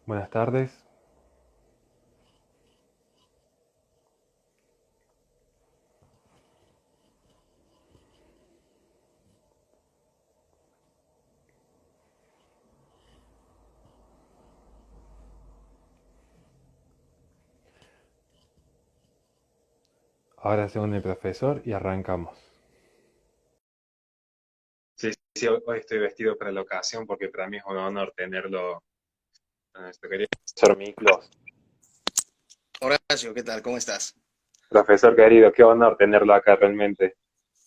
Buenas tardes. Ahora según el profesor y arrancamos. Sí, sí, hoy estoy vestido para la ocasión porque para mí es un honor tenerlo a nuestro querido profesor Miklos. Horacio, ¿qué tal? ¿Cómo estás? Profesor querido, qué honor tenerlo acá realmente.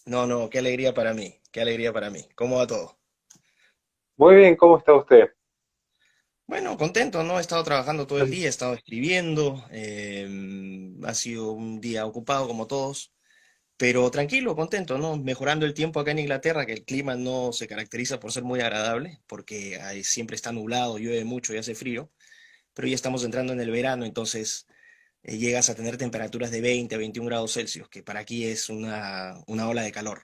No, no, qué alegría para mí, qué alegría para mí. ¿Cómo va todo? Muy bien, ¿cómo está usted? Bueno, contento, ¿no? He estado trabajando todo el día, he estado escribiendo, ha sido un día ocupado como todos, pero tranquilo, contento, ¿no? Mejorando el tiempo acá en Inglaterra, que el clima no se caracteriza por ser muy agradable, porque ahí siempre está nublado, llueve mucho y hace frío, pero ya estamos entrando en el verano, entonces llegas a tener temperaturas de 20 a 21 grados Celsius, que para aquí es una ola de calor.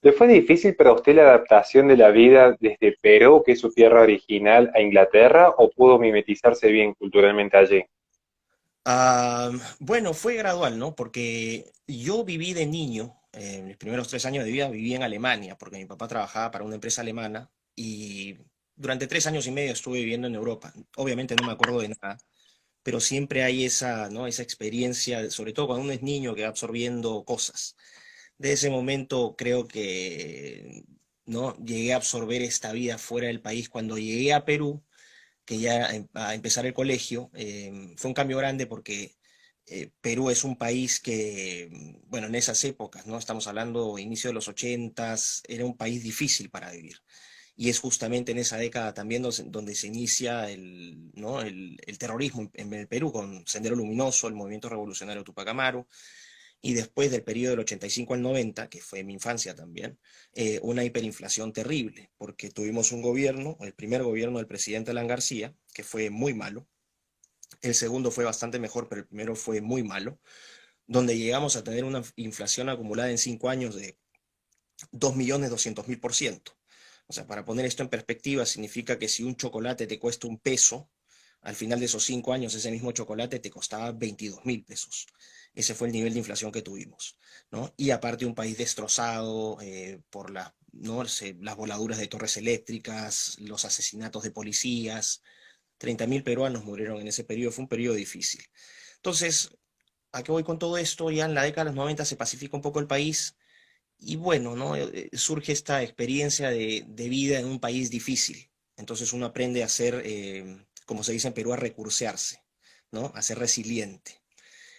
¿Le fue difícil para usted la adaptación de la vida desde Perú, que es su tierra original, a Inglaterra, o pudo mimetizarse bien culturalmente allí? Ah, bueno, fue gradual, ¿no? Porque yo viví de niño, mis primeros 3 años de vida viví en Alemania, porque mi papá trabajaba para una empresa alemana y durante 3 años y medio estuve viviendo en Europa. Obviamente no me acuerdo de nada, pero siempre hay esa, ¿no? Esa experiencia, sobre todo cuando uno es niño que va absorbiendo cosas. De ese momento creo que, ¿no? Llegué a absorber esta vida fuera del país. Cuando llegué a Perú, que ya a empezar el colegio, fue un cambio grande porque Perú es un país que, bueno, en esas épocas, ¿no? Estamos hablando inicio de los 80, era un país difícil para vivir. Y es justamente en esa década también donde se inicia el, ¿no? el terrorismo en el Perú con Sendero Luminoso, el movimiento revolucionario Tupac Amaru, y después del periodo del 85 al 90, que fue mi infancia también, una hiperinflación terrible, porque tuvimos un gobierno, el primer gobierno del presidente Alan García, que fue muy malo, el segundo fue bastante mejor, pero el primero fue muy malo, donde llegamos a tener una inflación acumulada en 5 años de 2.200.000%. O sea, para poner esto en perspectiva, significa que si un chocolate te cuesta un peso, al final de esos 5 años ese mismo chocolate te costaba 22.000 pesos. Ese fue el nivel de inflación que tuvimos, ¿no? Y aparte un país destrozado por ¿no? Las voladuras de torres eléctricas, los asesinatos de policías. 30.000 peruanos murieron en ese periodo, fue un periodo difícil. Entonces, ¿a qué voy con todo esto? Ya en la década de los 90 se pacifica un poco el país y bueno, ¿no? Surge esta experiencia de vida en un país difícil. Entonces uno aprende a ser, como se dice en Perú, a recursearse, ¿no? A ser resiliente.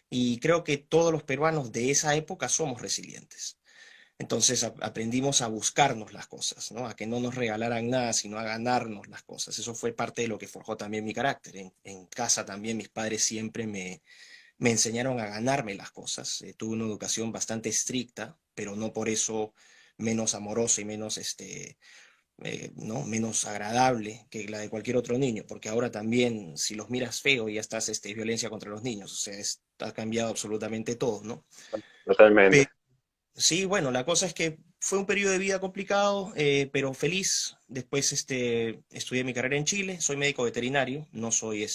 Y creo que todos los peruanos de esa época somos resilientes. Entonces aprendimos a buscarnos las cosas, ¿no? A que no nos regalaran nada, sino a ganarnos las cosas. Eso fue parte de lo que forjó también mi carácter. En casa también mis padres siempre me enseñaron a ganarme las cosas. Tuve una educación bastante estricta, pero no por eso menos amorosa y menos, ¿no? menos agradable que la de cualquier otro niño, porque ahora también, si los miras feo, ya estás, violencia contra los niños, o sea, ha cambiado absolutamente todo, ¿no? Totalmente. Sí, bueno, la cosa es que fue un periodo de vida complicado, pero feliz. Después estudié mi carrera en Chile, soy médico veterinario, no soy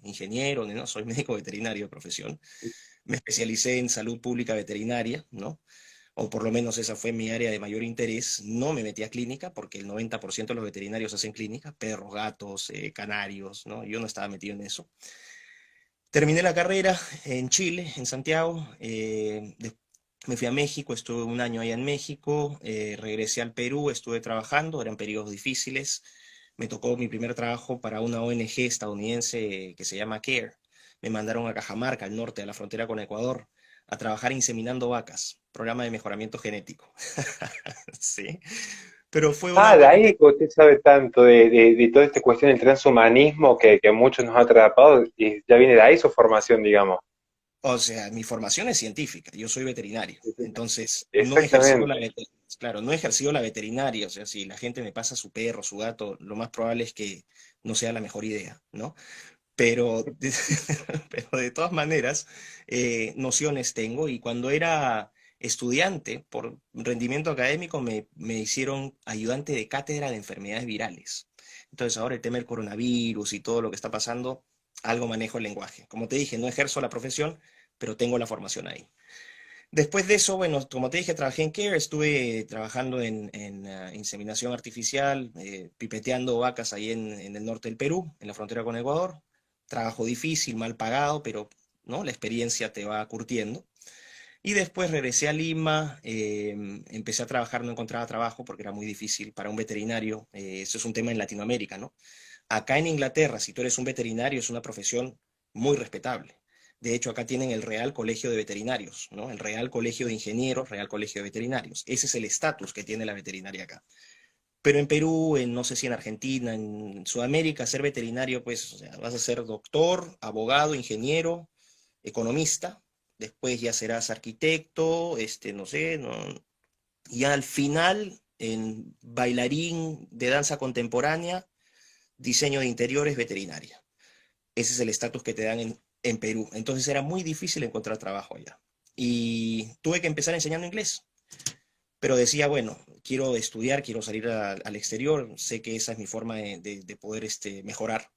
ingeniero, ni no, soy médico veterinario de profesión. Me especialicé en salud pública veterinaria, ¿no? O por lo menos esa fue mi área de mayor interés. No me metí a clínica porque el 90% de los veterinarios hacen clínica, perros, gatos, canarios, ¿no? Yo no estaba metido en eso. Terminé la carrera en Chile, en Santiago. Me fui a México, estuve un año allá en México. Regresé al Perú, estuve trabajando, eran periodos difíciles. Me tocó mi primer trabajo para una ONG estadounidense que se llama CARE. Me mandaron a Cajamarca, al norte, a la frontera con Ecuador, a trabajar inseminando vacas, programa de mejoramiento genético. Sí, pero fue una Ah, de época. ahí que usted sabe tanto de toda esta cuestión del transhumanismo que a muchos nos ha atrapado, y ya viene de ahí su formación, digamos. O sea, mi formación es científica, yo soy veterinario, Sí, sí. entonces no he ejercido Exactamente. claro, no he ejercido la veterinaria, o sea, si la gente me pasa su perro, su gato, lo más probable es que no sea la mejor idea, ¿no? Pero, pero de todas maneras, nociones tengo y cuando era estudiante, por rendimiento académico, me hicieron ayudante de cátedra de enfermedades virales. Entonces ahora el tema del coronavirus y todo lo que está pasando, algo manejo el lenguaje. Como te dije, no ejerzo la profesión, pero tengo la formación ahí. Después de eso, bueno, como te dije, trabajé en Care, estuve trabajando en inseminación artificial, pipeteando vacas ahí en el norte del Perú, en la frontera con Ecuador. Trabajo difícil, mal pagado, pero ¿no? La experiencia te va curtiendo. Y después regresé a Lima, empecé a trabajar, no encontraba trabajo porque era muy difícil para un veterinario. Eso es un tema en Latinoamérica, ¿no? Acá en Inglaterra, si tú eres un veterinario, es una profesión muy respetable. De hecho, acá tienen el Real Colegio de Veterinarios, ¿no? El Real Colegio de Ingenieros, Real Colegio de Veterinarios. Ese es el estatus que tiene la veterinaria acá. Pero en Perú, en no sé si en Argentina, en Sudamérica, ser veterinario, pues, o sea, vas a ser doctor, abogado, ingeniero, economista, después ya serás arquitecto, no sé, ¿no? Y al final, en bailarín de danza contemporánea, diseño de interiores, veterinaria. Ese es el estatus que te dan en Perú. Entonces era muy difícil encontrar trabajo allá. Y tuve que empezar enseñando inglés, pero decía, bueno, quiero estudiar, quiero salir al exterior, sé que esa es mi forma de poder mejorar.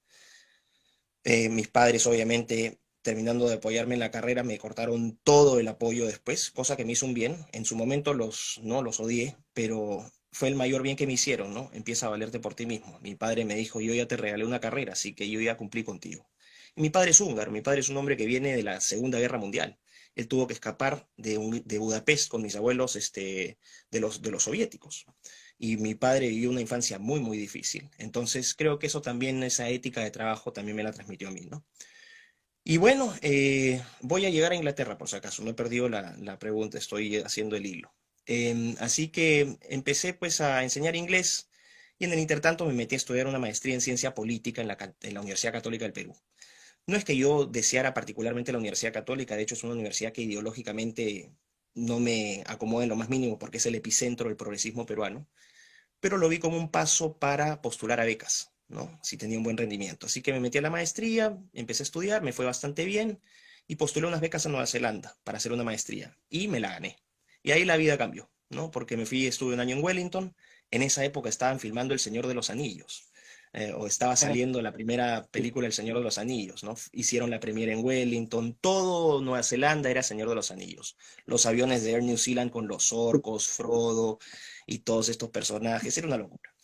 Mis padres, obviamente, terminando de apoyarme en la carrera, me cortaron todo el apoyo después, cosa que me hizo un bien. En su momento no los odié, pero fue el mayor bien que me hicieron, ¿no? Empieza a valerte por ti mismo. Mi padre me dijo, yo ya te regalé una carrera, así que yo ya cumplí contigo. Y mi padre es húngaro, mi padre es un hombre que viene de la Segunda Guerra Mundial. Él tuvo que escapar de Budapest con mis abuelos, de los soviéticos. Y mi padre vivió una infancia muy, muy difícil. Entonces creo que eso también, esa ética de trabajo también me la transmitió a mí, ¿no? Y bueno, voy a llegar a Inglaterra por si acaso, no he perdido la pregunta, estoy haciendo el hilo. Así que empecé pues a enseñar inglés y en el intertanto me metí a estudiar una maestría en ciencia política en la Universidad Católica del Perú. No es que yo deseara particularmente la Universidad Católica, de hecho es una universidad que ideológicamente no me acomoda en lo más mínimo porque es el epicentro del progresismo peruano, pero lo vi como un paso para postular a becas, ¿no? Si tenía un buen rendimiento. Así que me metí a la maestría, empecé a estudiar, me fue bastante bien y postulé unas becas a Nueva Zelanda para hacer una maestría y me la gané. Y ahí la vida cambió, ¿no? Porque me fui, estuve un año en Wellington, en esa época estaban filmando El Señor de los Anillos. O estaba saliendo la primera película El Señor de los Anillos, ¿no? Hicieron la premiere en Wellington, todo Nueva Zelanda era Señor de los Anillos. Los aviones de Air New Zealand con los orcos, Frodo, y todos estos personajes. Era una locura.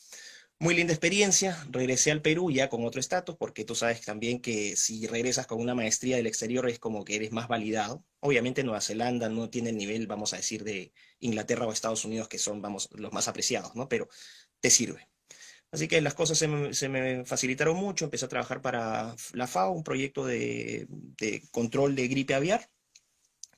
Muy linda experiencia. Regresé al Perú ya con otro estatus, porque tú sabes también que si regresas con una maestría del exterior es como que eres más validado. Obviamente Nueva Zelanda no tiene el nivel, vamos a decir, de Inglaterra o Estados Unidos, que son, vamos, los más apreciados, ¿no? Pero te sirve. Así que las cosas se me facilitaron mucho. Empecé a trabajar para la FAO, un proyecto de control de gripe aviar,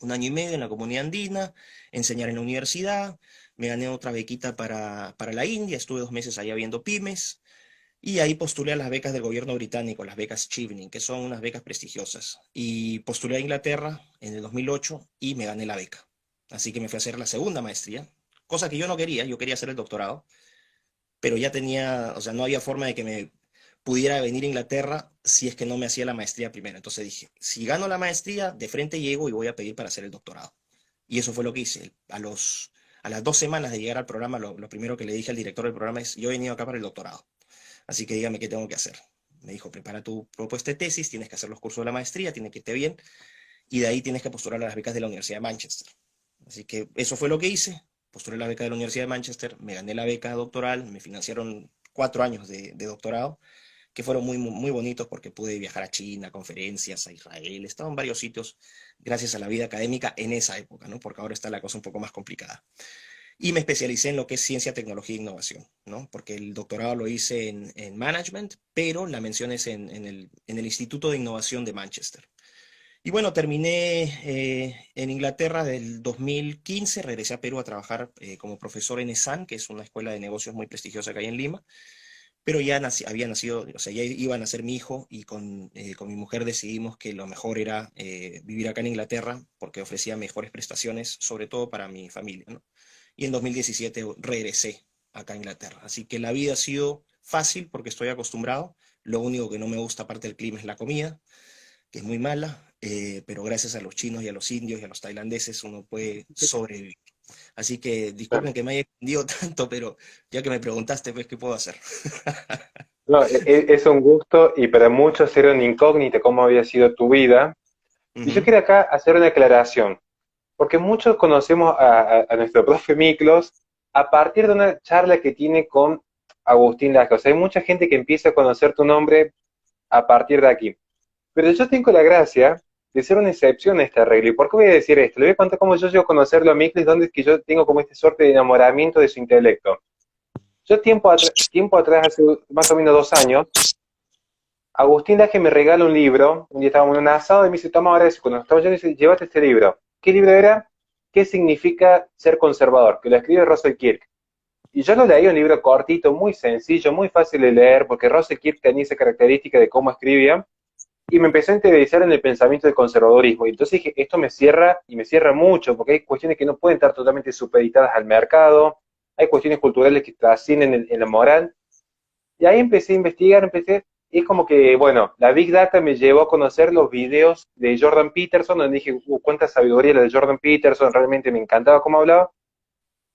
un año y medio en la comunidad andina, enseñar en la universidad, me gané otra bequita para la India, estuve 2 meses allá viendo pymes, y ahí postulé a las becas del gobierno británico, las becas Chevening, que son unas becas prestigiosas. Y postulé a Inglaterra en el 2008 y me gané la beca. Así que me fui a hacer la segunda maestría, cosa que yo no quería, yo quería hacer el doctorado, pero ya tenía, o sea, no había forma de que me pudiera venir a Inglaterra si es que no me hacía la maestría primero. Entonces dije, si gano la maestría, de frente llego y voy a pedir para hacer el doctorado. Y eso fue lo que hice. A las 2 semanas de llegar al programa, lo primero que le dije al director del programa es, yo he venido acá para el doctorado, así que dígame qué tengo que hacer. Me dijo, prepara tu propuesta de tesis, tienes que hacer los cursos de la maestría, tiene que irte bien, y de ahí tienes que postular a las becas de la Universidad de Manchester. Así que eso fue lo que hice. Postulé la beca de la Universidad de Manchester, me gané la beca doctoral, me financiaron 4 años de doctorado, que fueron muy, muy bonitos porque pude viajar a China, a conferencias, a Israel, estaba en varios sitios gracias a la vida académica en esa época, ¿no? Porque ahora está la cosa un poco más complicada. Y me especialicé en lo que es ciencia, tecnología e innovación, ¿no? Porque el doctorado lo hice en management, pero la mención es en el Instituto de Innovación de Manchester. Y bueno, terminé en Inglaterra del 2015, regresé a Perú a trabajar como profesor en ESAN, que es una escuela de negocios muy prestigiosa que hay en Lima, pero ya había nacido, o sea, ya iba a nacer mi hijo y con mi mujer decidimos que lo mejor era vivir acá en Inglaterra porque ofrecía mejores prestaciones, sobre todo para mi familia, ¿no? Y en 2017 regresé acá a Inglaterra. Así que la vida ha sido fácil porque estoy acostumbrado. Lo único que no me gusta aparte del clima es la comida, que es muy mala, pero gracias a los chinos y a los indios y a los tailandeses uno puede sobrevivir. Así que disculpen que me haya extendido tanto, pero ya que me preguntaste, pues, ¿qué puedo hacer? No, es un gusto y para muchos era una incógnita cómo había sido tu vida. Y yo Ujú, quiero acá hacer una aclaración, porque muchos conocemos a nuestro profe Miklos a partir de una charla que tiene con Agustín Laje. O sea, hay mucha gente que empieza a conocer tu nombre a partir de aquí. Pero yo tengo la gracia de ser una excepción a esta regla. ¿Y por qué voy a decir esto? Le voy a contar cómo yo llego a conocerlo a Miklos, donde es que yo tengo como esta suerte de enamoramiento de su intelecto. Yo tiempo atrás, hace más o menos 2 años, Agustín Laje me regala un libro, un día estábamos en un asado y me dice, toma ahora eso, cuando estamos yo, dice, llévate este libro. ¿Qué libro era? ¿Qué significa ser conservador? Que lo escribe Russell Kirk. Y yo lo leí, un libro cortito, muy sencillo, muy fácil de leer, porque Russell Kirk tenía esa característica de cómo escribía, y me empecé a interesar en el pensamiento del conservadurismo. Y entonces dije, esto me cierra, y me cierra mucho, porque hay cuestiones que no pueden estar totalmente supeditadas al mercado, hay cuestiones culturales que trascienden en la moral, y ahí empecé a investigar, y es como que, bueno, la Big Data me llevó a conocer los videos de Jordan Peterson, donde dije, cuánta sabiduría la de Jordan Peterson, realmente me encantaba cómo hablaba.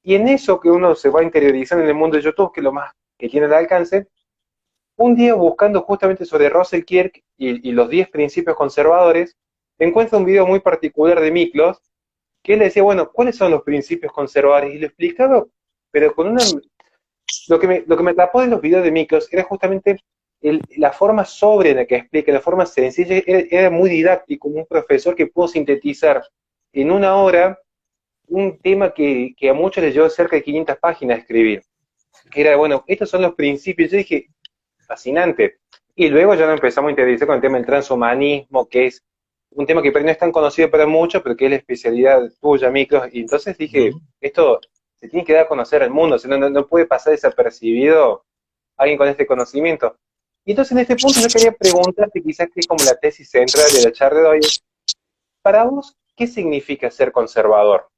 Y en eso que uno se va interiorizando en el mundo de YouTube, que es lo más que tiene al alcance, un día buscando justamente sobre Russell Kirk y los 10 principios conservadores, encuentro un video muy particular de Miklos, que él decía, bueno, ¿cuáles son los principios conservadores? Y lo explicaba, pero con una lo que me atrapó de los videos de Miklos era justamente la forma sobria en la que explica, la forma sencilla, era muy didáctico, un profesor que pudo sintetizar en una hora un tema que a muchos les llevó cerca de 500 páginas a escribir, que era, bueno, estos son los principios. Yo dije, fascinante. Y luego ya nos empezamos a interesar con el tema del transhumanismo, que es un tema que no es tan conocido para muchos, pero que es la especialidad tuya, Miklos. Y entonces dije, ujú. esto se tiene que dar a conocer al mundo, o sea, no puede pasar desapercibido alguien con este conocimiento. Y entonces en este punto yo quería preguntarte, quizás que es como la tesis central de la charla de hoy, para vos, ¿qué significa ser conservador?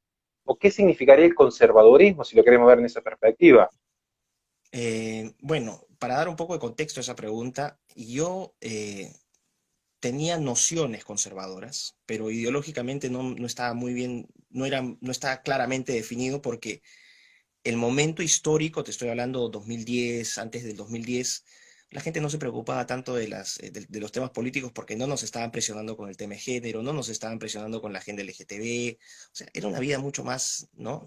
¿O qué significaría el conservadurismo si lo queremos ver en esa perspectiva? Bueno, para dar un poco de contexto a esa pregunta, yo tenía nociones conservadoras, pero ideológicamente no estaba muy bien, no estaba claramente definido porque el momento histórico, te estoy hablando 2010, antes del 2010, la gente no se preocupaba tanto de los temas políticos porque no nos estaban presionando con el tema de género, no nos estaban presionando con la agenda LGTB, o sea, era una vida mucho más, ¿no?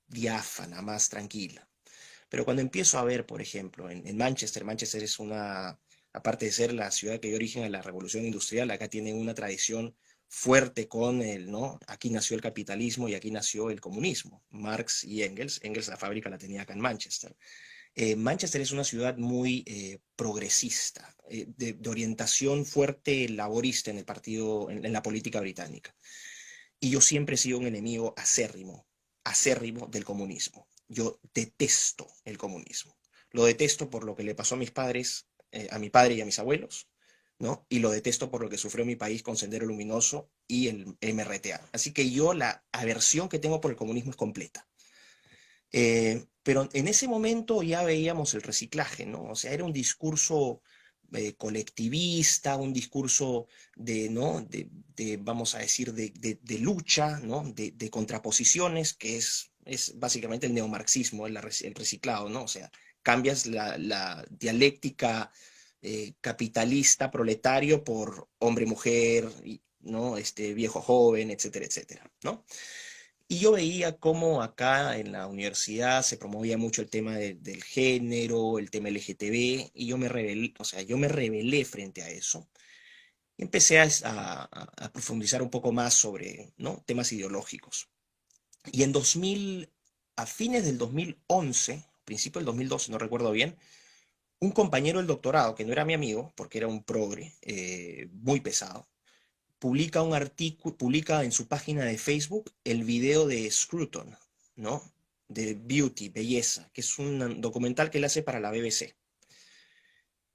Diáfana, más tranquila. Pero cuando empiezo a ver, por ejemplo, en Manchester, Manchester es una, aparte de ser la ciudad que dio origen a la revolución industrial, acá tiene una tradición fuerte con el, ¿no? Aquí nació el capitalismo y aquí nació el comunismo. Marx y Engels, Engels la fábrica la tenía acá en Manchester. Manchester es una ciudad muy progresista, de orientación fuerte laborista en el partido, en la política británica. Y yo siempre he sido un enemigo acérrimo, acérrimo del comunismo. Yo detesto el comunismo. Lo detesto por lo que le pasó a mis padres, a mi padre y a mis abuelos, ¿no? Y lo detesto por lo que sufrió mi país con Sendero Luminoso y el MRTA. Así que yo la aversión que tengo por el comunismo es completa. Pero en ese momento ya veíamos el reciclaje, ¿no? O sea, era un discurso colectivista, un discurso de, ¿no? Vamos a decir, de lucha, ¿no? De contraposiciones, que es básicamente el neomarxismo, el reciclado, ¿no? O sea, cambias la dialéctica capitalista, proletario, por hombre-mujer, ¿no? Viejo joven, etcétera, etcétera, ¿no? Y yo veía cómo acá en la universidad se promovía mucho el tema del género, el tema LGTB, y yo me rebelé, o sea, yo me rebelé frente a eso. Y empecé a profundizar un poco más sobre, ¿no? Temas ideológicos. Y a fines del 2011, principio del 2012, no recuerdo bien, un compañero del doctorado, que no era mi amigo, porque era un progre, muy pesado, publica un artículo, publica en su página de Facebook el video de Scruton, ¿no? De Beauty, Belleza, que es un documental que él hace para la BBC.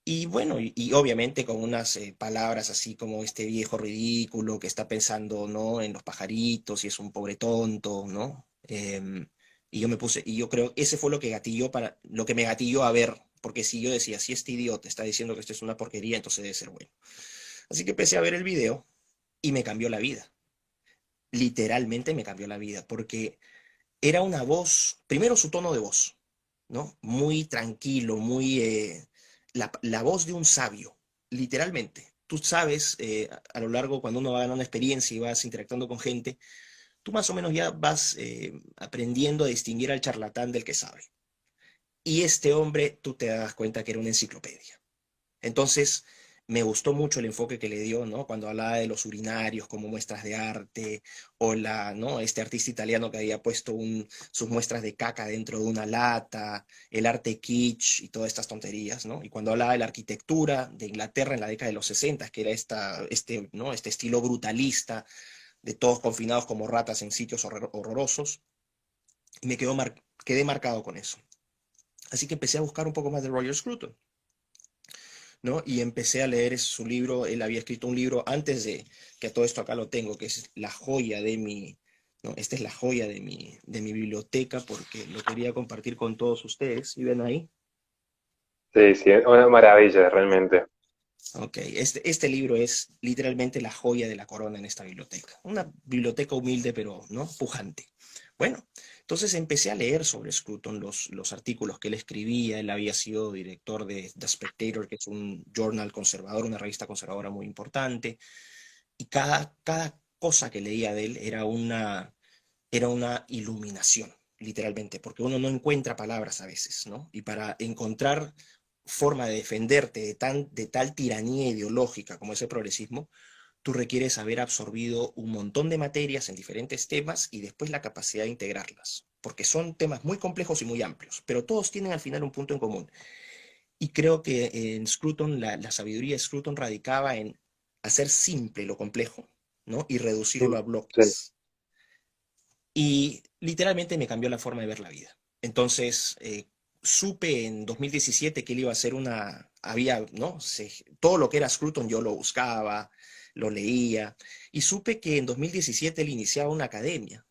Y bueno, y obviamente con unas palabras así como este viejo ridículo que está pensando, ¿no? En los pajaritos y es un pobre tonto, ¿no? Y yo me puse, y yo creo, ese fue lo que gatilló lo que me gatilló a ver, porque si yo decía, si este idiota está diciendo que esto es una porquería, entonces debe ser bueno. Así que empecé a ver el video y me cambió la vida. Literalmente me cambió la vida, porque era una voz, primero su tono de voz, ¿no? Muy tranquilo, muy la voz de un sabio, literalmente. Tú sabes, a lo largo, cuando uno va ganando experiencia y vas interactuando con gente, tú más o menos ya vas aprendiendo a distinguir al charlatán del que sabe. Y este hombre, tú te das cuenta que era una enciclopedia. Entonces, me gustó mucho el enfoque que le dio, ¿no? Cuando hablaba de los urinarios como muestras de arte, o ¿no? Este artista italiano que había puesto sus muestras de caca dentro de una lata, el arte kitsch y todas estas tonterías, ¿no? Y cuando hablaba de la arquitectura de Inglaterra en la década de los 60, que era ¿no? Este estilo brutalista, de todos confinados como ratas en sitios horrorosos, y quedé marcado con eso. Así que empecé a buscar un poco más de Roger Scruton, ¿no? Y empecé a leer su libro. Él había escrito un libro antes de que todo esto acá lo tengo, que es la joya de mi, ¿no? Esta es la joya de mi biblioteca porque lo quería compartir con todos ustedes. ¿Y ven ahí? Sí, sí, una maravilla, realmente. Ok, este libro es literalmente la joya de la corona en esta biblioteca. Una biblioteca humilde, pero no pujante. Bueno, entonces empecé a leer sobre Scruton, los artículos que él escribía. Él había sido director de The Spectator, que es un journal conservador, una revista conservadora muy importante. Y cada cosa que leía de él era una iluminación, literalmente, porque uno no encuentra palabras a veces, ¿no? Y para encontrar forma de defenderte de tal tiranía ideológica como es el progresismo, tú requieres haber absorbido un montón de materias en diferentes temas y después la capacidad de integrarlas, porque son temas muy complejos y muy amplios, pero todos tienen al final un punto en común. Y creo que en Scruton, la sabiduría de Scruton radicaba en hacer simple lo complejo, ¿no? Y reducirlo a Sí. bloques. Y literalmente me cambió la forma de ver la vida. Entonces, supe en 2017 que él iba a hacer ¿no? Todo lo que era Scruton yo lo buscaba, lo leía, y supe que en 2017 él iniciaba una academia,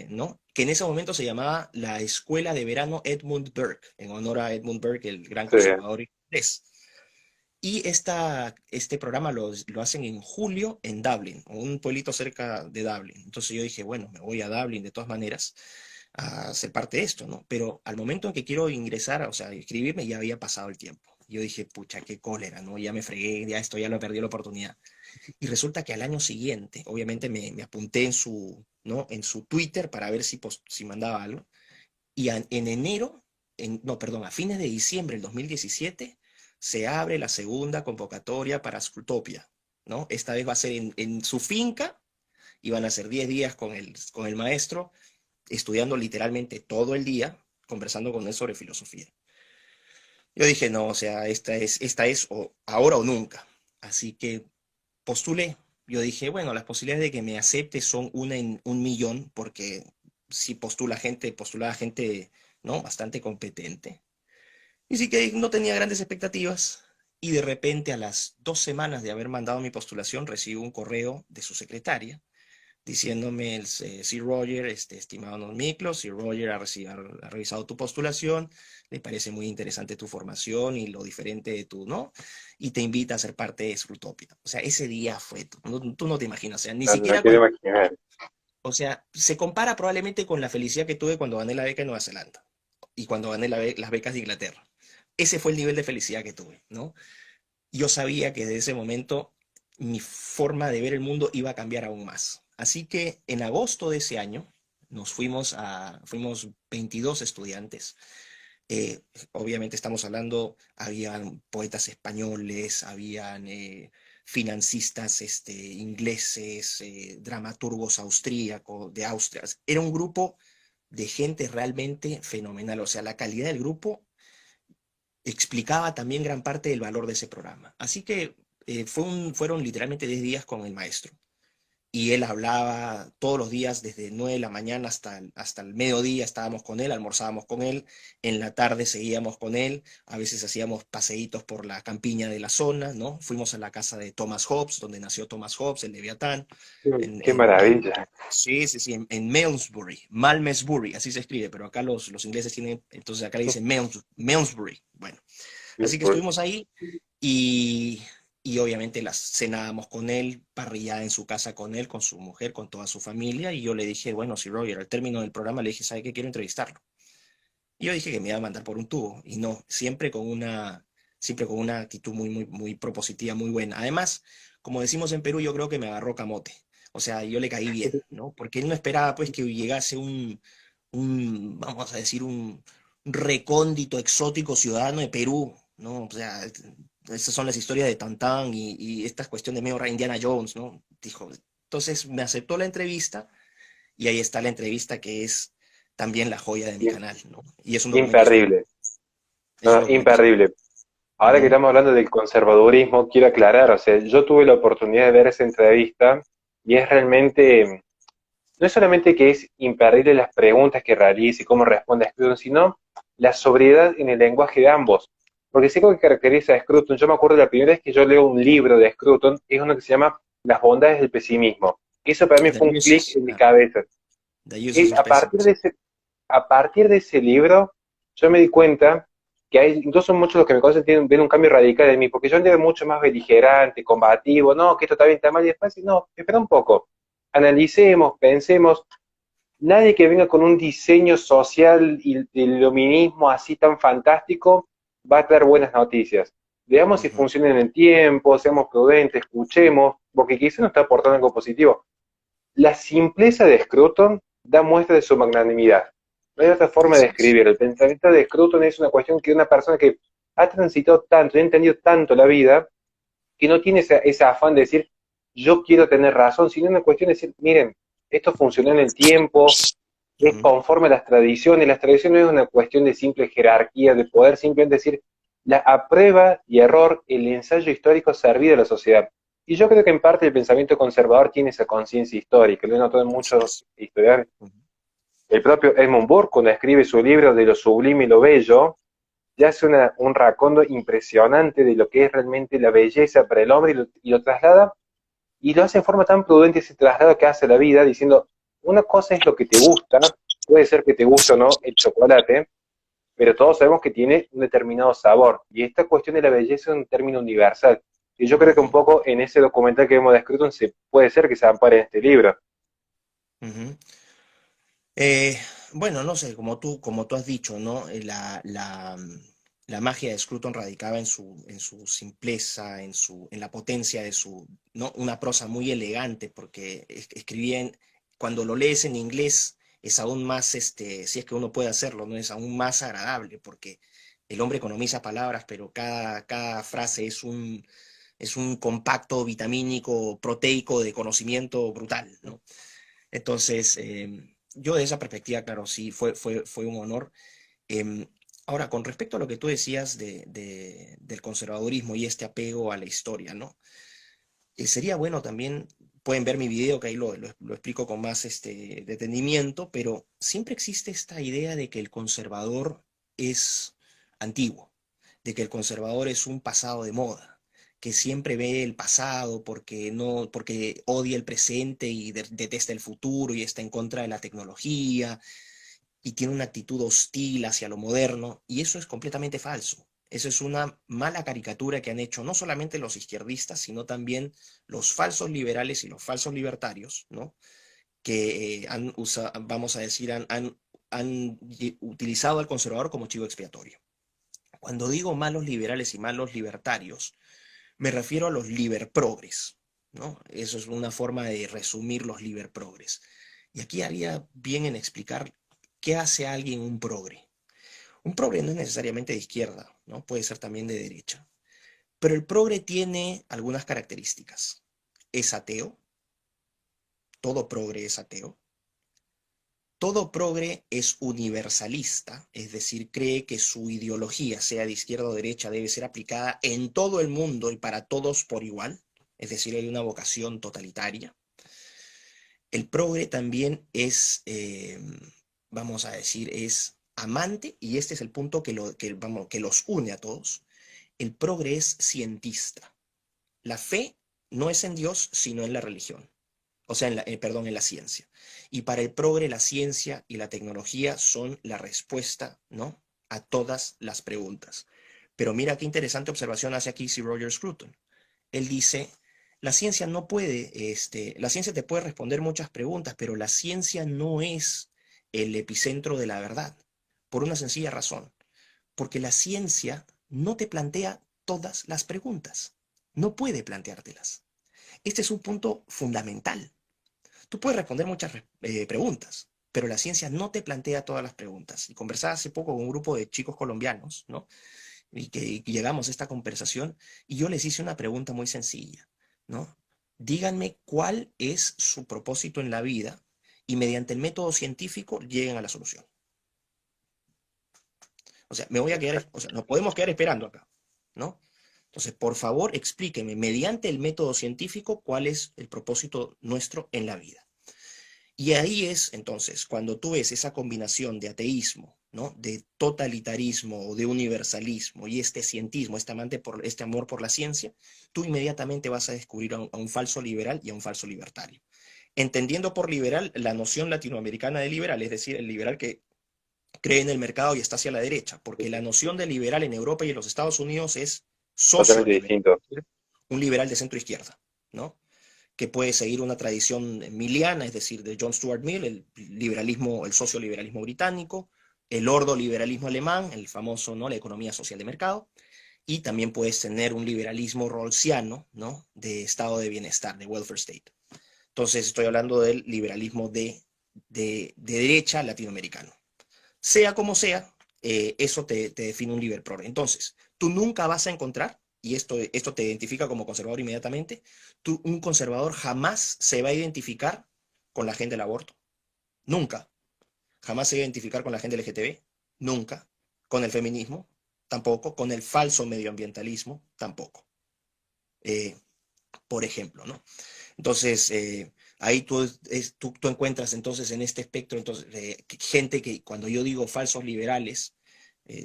¿no? Que en ese momento se llamaba la Escuela de Verano Edmund Burke, en honor a Edmund Burke, el gran Sí. conservador inglés. Y este programa lo hacen en julio en Dublin, un pueblito cerca de Dublin. Entonces yo dije, bueno, me voy a Dublin de todas maneras a ser parte de esto, ¿no? Pero al momento en que quiero ingresar, o sea, inscribirme, ya había pasado el tiempo. Yo dije, pucha, qué cólera, ¿no? Ya me fregué, ya lo perdí la oportunidad. Y resulta que al año siguiente, obviamente me apunté ¿no? En su Twitter para ver si mandaba algo. Y en enero, no, perdón, a fines de diciembre del 2017, se abre la segunda convocatoria para Scrutopia, ¿no? Esta vez va a ser en su finca y van a ser 10 días con el maestro, estudiando literalmente todo el día, conversando con él sobre filosofía. Yo dije, no, o sea, esta es ahora o nunca. Así que postulé. Yo dije, bueno, las posibilidades de que me acepte son una en un millón, porque si postulaba gente, ¿no? Bastante competente. Y sí que no tenía grandes expectativas. Y de repente, a las 2 semanas de haber mandado mi postulación, recibo un correo de su secretaria diciéndome, Sir Roger, estimado Don Miklos, Sir Roger ha revisado tu postulación, le parece muy interesante tu formación y lo diferente de tu, ¿no? Y te invita a ser parte de Scrutopia. O sea, ese día tú no te imaginas, o sea, ni No, no siquiera quiero imaginar. o sea, se compara probablemente con la felicidad que tuve cuando gané la beca en Nueva Zelanda y cuando gané las becas de Inglaterra. Ese fue el nivel de felicidad que tuve, ¿no? Yo sabía que desde ese momento mi forma de ver el mundo iba a cambiar aún más. Así que en agosto de ese año fuimos 22 estudiantes. Eh, Obviamente estamos hablando, habían poetas españoles, habían financistas ingleses, dramaturgos austríacos, de Austria. Era un grupo de gente realmente fenomenal. O sea, la calidad del grupo explicaba también gran parte del valor de ese programa. Así que fueron literalmente 10 días con el maestro. Y él hablaba todos los días, desde 9 de la mañana hasta el mediodía estábamos con él, almorzábamos con él, en la tarde seguíamos con él, a veces hacíamos paseitos por la campiña de la zona, ¿no? Fuimos a la casa de Thomas Hobbes, donde nació Thomas Hobbes, el Leviatán, Qué maravilla. sí, sí, sí, en Malmesbury, Malmesbury, así se escribe, pero acá los ingleses tienen, entonces acá le dicen Malmesbury. Bueno, así que estuvimos ahí y, y obviamente las cenábamos con él, parrillada en su casa con él, con su mujer, con toda su familia, y yo le dije, bueno, si Roger, al término del programa le dije, ¿sabe qué? Quiero entrevistarlo. Y yo dije que me iba a mandar por un tubo, y no, siempre con siempre con una actitud muy propositiva, muy buena. Además, como decimos en Perú, yo creo que me agarró camote. O sea, yo le caí bien, ¿no? Porque él no esperaba pues que llegase vamos a decir, un recóndito, exótico ciudadano de Perú, ¿no? O sea, esas son las historias de Tantán y esta cuestión de medio Indiana Jones, ¿no? Dijo, entonces me aceptó la entrevista y ahí está la entrevista que es también la joya de mi im- canal, ¿no? Y es un documento histórico. imperdible, Es un no, documento histórico. imperdible. Ahora que Ujú. estamos hablando del conservadurismo, quiero aclarar, o sea, yo tuve la oportunidad de ver esa entrevista y es realmente, no es solamente que es imperdible las preguntas que realiza y cómo responde a Scruton, sino la sobriedad en el lenguaje de ambos. Porque si algo que caracteriza a Scruton, yo me acuerdo la primera vez que yo leo un libro de Scruton, es uno que se llama Las bondades del pesimismo. Eso para mí The fue un clic uses, en mi cabeza. the uses of A partir de pessimism. ese libro, yo me di cuenta que hay, incluso muchos de los que me conocen ven un cambio radical en mí, porque yo andaba mucho más beligerante, combativo, no, que esto está bien, está mal, y después, no, espera un poco, analicemos, pensemos, nadie que venga con un diseño social y el iluminismo así tan fantástico va a traer buenas noticias. Veamos si Ujú. funciona en el tiempo, seamos prudentes, escuchemos, porque quizá nos está aportando algo positivo. La simpleza de Scruton da muestra de su magnanimidad. No hay otra forma de Así es. escribir. El pensamiento de Scruton es una cuestión que una persona que ha transitado tanto y ha entendido tanto la vida, que no tiene ese afán de decir, yo quiero tener razón, sino una cuestión de decir, miren, esto funcionó en el tiempo, es Ujú. conforme a las tradiciones. Las tradiciones no es una cuestión de simple jerarquía, de poder simplemente decir, a prueba y error, el ensayo histórico servido a la sociedad. Y yo creo que en parte el pensamiento conservador tiene esa conciencia histórica, lo he notado en Así muchos es. historiadores. Ujú. El propio Edmund Burke, cuando escribe su libro de lo sublime y lo bello, ya hace un racondo impresionante de lo que es realmente la belleza para el hombre y lo traslada, y lo hace en forma tan prudente ese traslado que hace a la vida, diciendo, una cosa es lo que te gusta, puede ser que te guste o no el chocolate, pero todos sabemos que tiene un determinado sabor. Y esta cuestión de la belleza es un término universal. Y yo creo que un Ujú. poco en ese documental que vemos de Scruton se puede ser que se ampare en este libro. Ujú. Eh, bueno, no sé, como tú has dicho, ¿no? La magia de Scruton radicaba en su simpleza, en la potencia de su, ¿no? Una prosa muy elegante, porque escribía cuando lo lees en inglés es aún más, si es que uno puede hacerlo, ¿no? Es aún más agradable, porque el hombre economiza palabras, pero cada frase es un compacto vitamínico, proteico de conocimiento brutal, ¿no? Entonces, yo de esa perspectiva, claro, sí, fue un honor. Em, Ahora, con respecto a lo que tú decías del conservadurismo y este apego a la historia, ¿no? Sería bueno también, pueden ver mi video, que ahí lo explico con más detenimiento, pero siempre existe esta idea de que el conservador es antiguo, de que el conservador es un pasado de moda, que siempre ve el pasado porque no, porque odia el presente y detesta el futuro y está en contra de la tecnología y tiene una actitud hostil hacia lo moderno, y eso es completamente falso. Eso es una mala caricatura que han hecho no solamente los izquierdistas, sino también los falsos liberales y los falsos libertarios, ¿no? Que vamos a decir, han utilizado al conservador como chivo expiatorio. Cuando digo malos liberales y malos libertarios, me refiero a los liberprogres, ¿no? Eso es una forma de resumir los liberprogres. Y aquí haría bien en explicar qué hace alguien un progre. Un progre no es necesariamente de izquierda, ¿no? Puede ser también de derecha. Pero el progre tiene algunas características. Es ateo, todo progre es ateo. Todo progre es universalista, es decir, cree que su ideología, sea de izquierda o derecha, debe ser aplicada en todo el mundo y para todos por igual, es decir, hay una vocación totalitaria. El progre también es, vamos a decir, es amante, y este es el punto que los une a todos. El progre es cientista. La fe no es en Dios, sino en la religión. O sea, perdón, en la ciencia. Y para el progre, la ciencia y la tecnología son la respuesta, ¿no? A todas las preguntas. Pero mira qué interesante observación hace aquí C. Roger Scruton. Él dice, la ciencia no puede, la ciencia te puede responder muchas preguntas, pero la ciencia no es el epicentro de la verdad, por una sencilla razón, porque la ciencia no te plantea todas las preguntas. No puede planteártelas. Este es un punto fundamental. Tú puedes responder muchas preguntas, pero la ciencia no te plantea todas las preguntas. Y conversaba hace poco con un grupo de chicos colombianos, ¿no? Y llegamos a esta conversación y yo les hice una pregunta muy sencilla, ¿no? Díganme cuál es su propósito en la vida y mediante el método científico lleguen a la solución. O sea, nos podemos quedar esperando acá, ¿no? Entonces, por favor, explíqueme mediante el método científico cuál es el propósito nuestro en la vida. Y ahí es, entonces, cuando tú ves esa combinación de ateísmo, ¿no? De totalitarismo o de universalismo y este cientismo, este amor por la ciencia, tú inmediatamente vas a descubrir a un falso liberal y a un falso libertario. Entendiendo por liberal la noción latinoamericana de liberal, es decir, el liberal que cree en el mercado y está hacia la derecha, porque la noción de liberal en Europa y en los Estados Unidos es Totalmente socioliberal, distinto. un liberal de centro izquierda, ¿no? Que puede seguir una tradición miliana, es decir, de John Stuart Mill, el liberalismo, el socioliberalismo británico, el ordoliberalismo alemán, el famoso, ¿no? La economía social de mercado, y también puedes tener un liberalismo rawlsiano, ¿no? De estado de bienestar, de welfare state. Entonces estoy hablando del liberalismo de derecha latinoamericano. Sea como sea, eso te define un liberal. Entonces, tú nunca vas a encontrar, y esto te identifica como conservador inmediatamente, un conservador jamás se va a identificar con la gente del aborto. Nunca. Jamás se va a identificar con la gente LGTB. Nunca. Con el feminismo. Tampoco. Con el falso medioambientalismo. Tampoco. Eh, por ejemplo, ¿no? Entonces, ahí tú encuentras entonces en este espectro entonces, gente que cuando yo digo falsos liberales,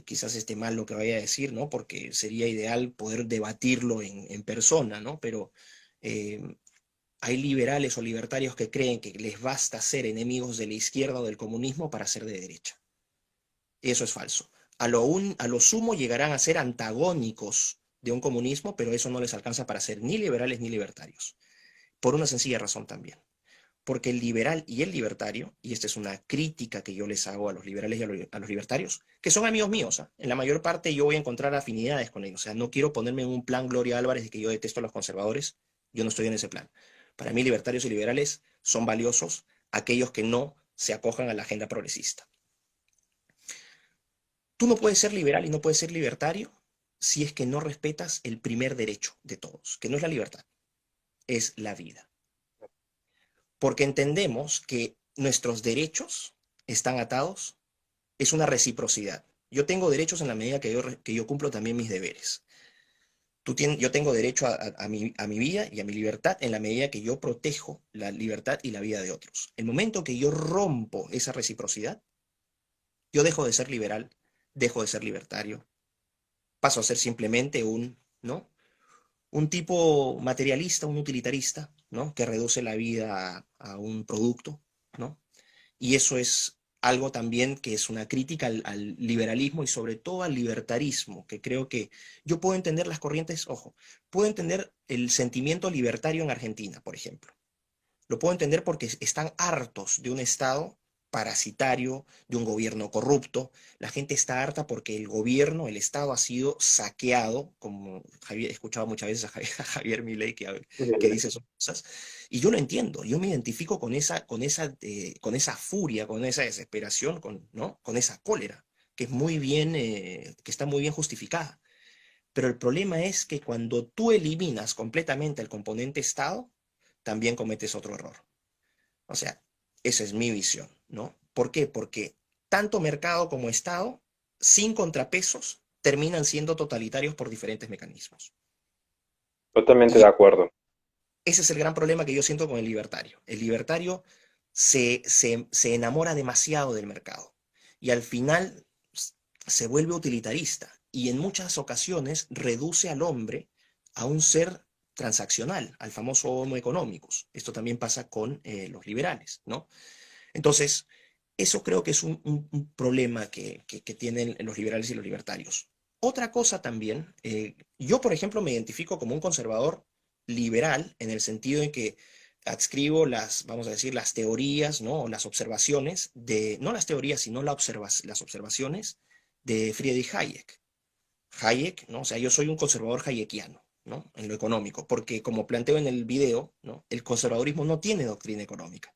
quizás esté mal lo que vaya a decir, ¿no? Porque sería ideal poder debatirlo en persona, ¿no? Pero eh, hay liberales o libertarios que creen que les basta ser enemigos de la izquierda o del comunismo para ser de derecha. Eso es falso. A lo sumo llegarán a ser antagónicos de un comunismo, pero eso no les alcanza para ser ni liberales ni libertarios. Por una sencilla razón también. Porque el liberal y el libertario, y esta es una crítica que yo les hago a los liberales y a los libertarios, que son amigos míos, ¿eh? En la mayor parte yo voy a encontrar afinidades con ellos. O sea, no quiero ponerme en un plan Gloria Álvarez de que yo detesto a los conservadores, yo no estoy en ese plan. Para mí, libertarios y liberales son valiosos aquellos que no se acojan a la agenda progresista. Tú no puedes ser liberal y no puedes ser libertario si es que no respetas el primer derecho de todos, que no es la libertad, es la vida. Porque entendemos que nuestros derechos están atados, es una reciprocidad. Yo tengo derechos en la medida que yo cumplo también mis deberes. Yo tengo derecho a mi vida y a mi libertad en la medida que yo protejo la libertad y la vida de otros. El momento que yo rompo esa reciprocidad, yo dejo de ser liberal, dejo de ser libertario, paso a ser simplemente ¿no? Un tipo materialista, un utilitarista, ¿no? Que reduce la vida a un producto, ¿no? Y eso es algo también que es una crítica al liberalismo y sobre todo al libertarismo, que creo que yo puedo entender las corrientes, ojo, puedo entender el sentimiento libertario en Argentina, por ejemplo. Lo puedo entender porque están hartos de un Estado parasitario, de un gobierno corrupto. La gente está harta porque el gobierno, el Estado ha sido saqueado, como Javier, he escuchado muchas veces a a Javier Milei que dice esas cosas, y yo lo entiendo, yo me identifico con esa furia, con esa desesperación, ¿no? Con esa cólera, que es muy bien, que está muy bien justificada. Pero el problema es que cuando tú eliminas completamente el componente Estado, también cometes otro error. O sea, esa es mi visión, ¿no? ¿Por qué? Porque tanto mercado como Estado, sin contrapesos, terminan siendo totalitarios por diferentes mecanismos. Totalmente de Y acuerdo. ese es el gran problema que yo siento con el libertario. El libertario se enamora demasiado del mercado y al final se vuelve utilitarista y en muchas ocasiones reduce al hombre a un ser transaccional, al famoso homo economicus. Esto también pasa con los liberales, ¿no? Entonces, eso creo que es un problema que tienen los liberales y los libertarios. Otra cosa también, yo por ejemplo me identifico como un conservador liberal en el sentido en que adscribo vamos a decir, las teorías, ¿no? O las observaciones no las teorías, sino las observaciones de Friedrich Hayek. Hayek, ¿no? O sea, yo soy un conservador hayekiano, ¿no? En lo económico, porque como planteo en el video, ¿no? El conservadurismo no tiene doctrina económica.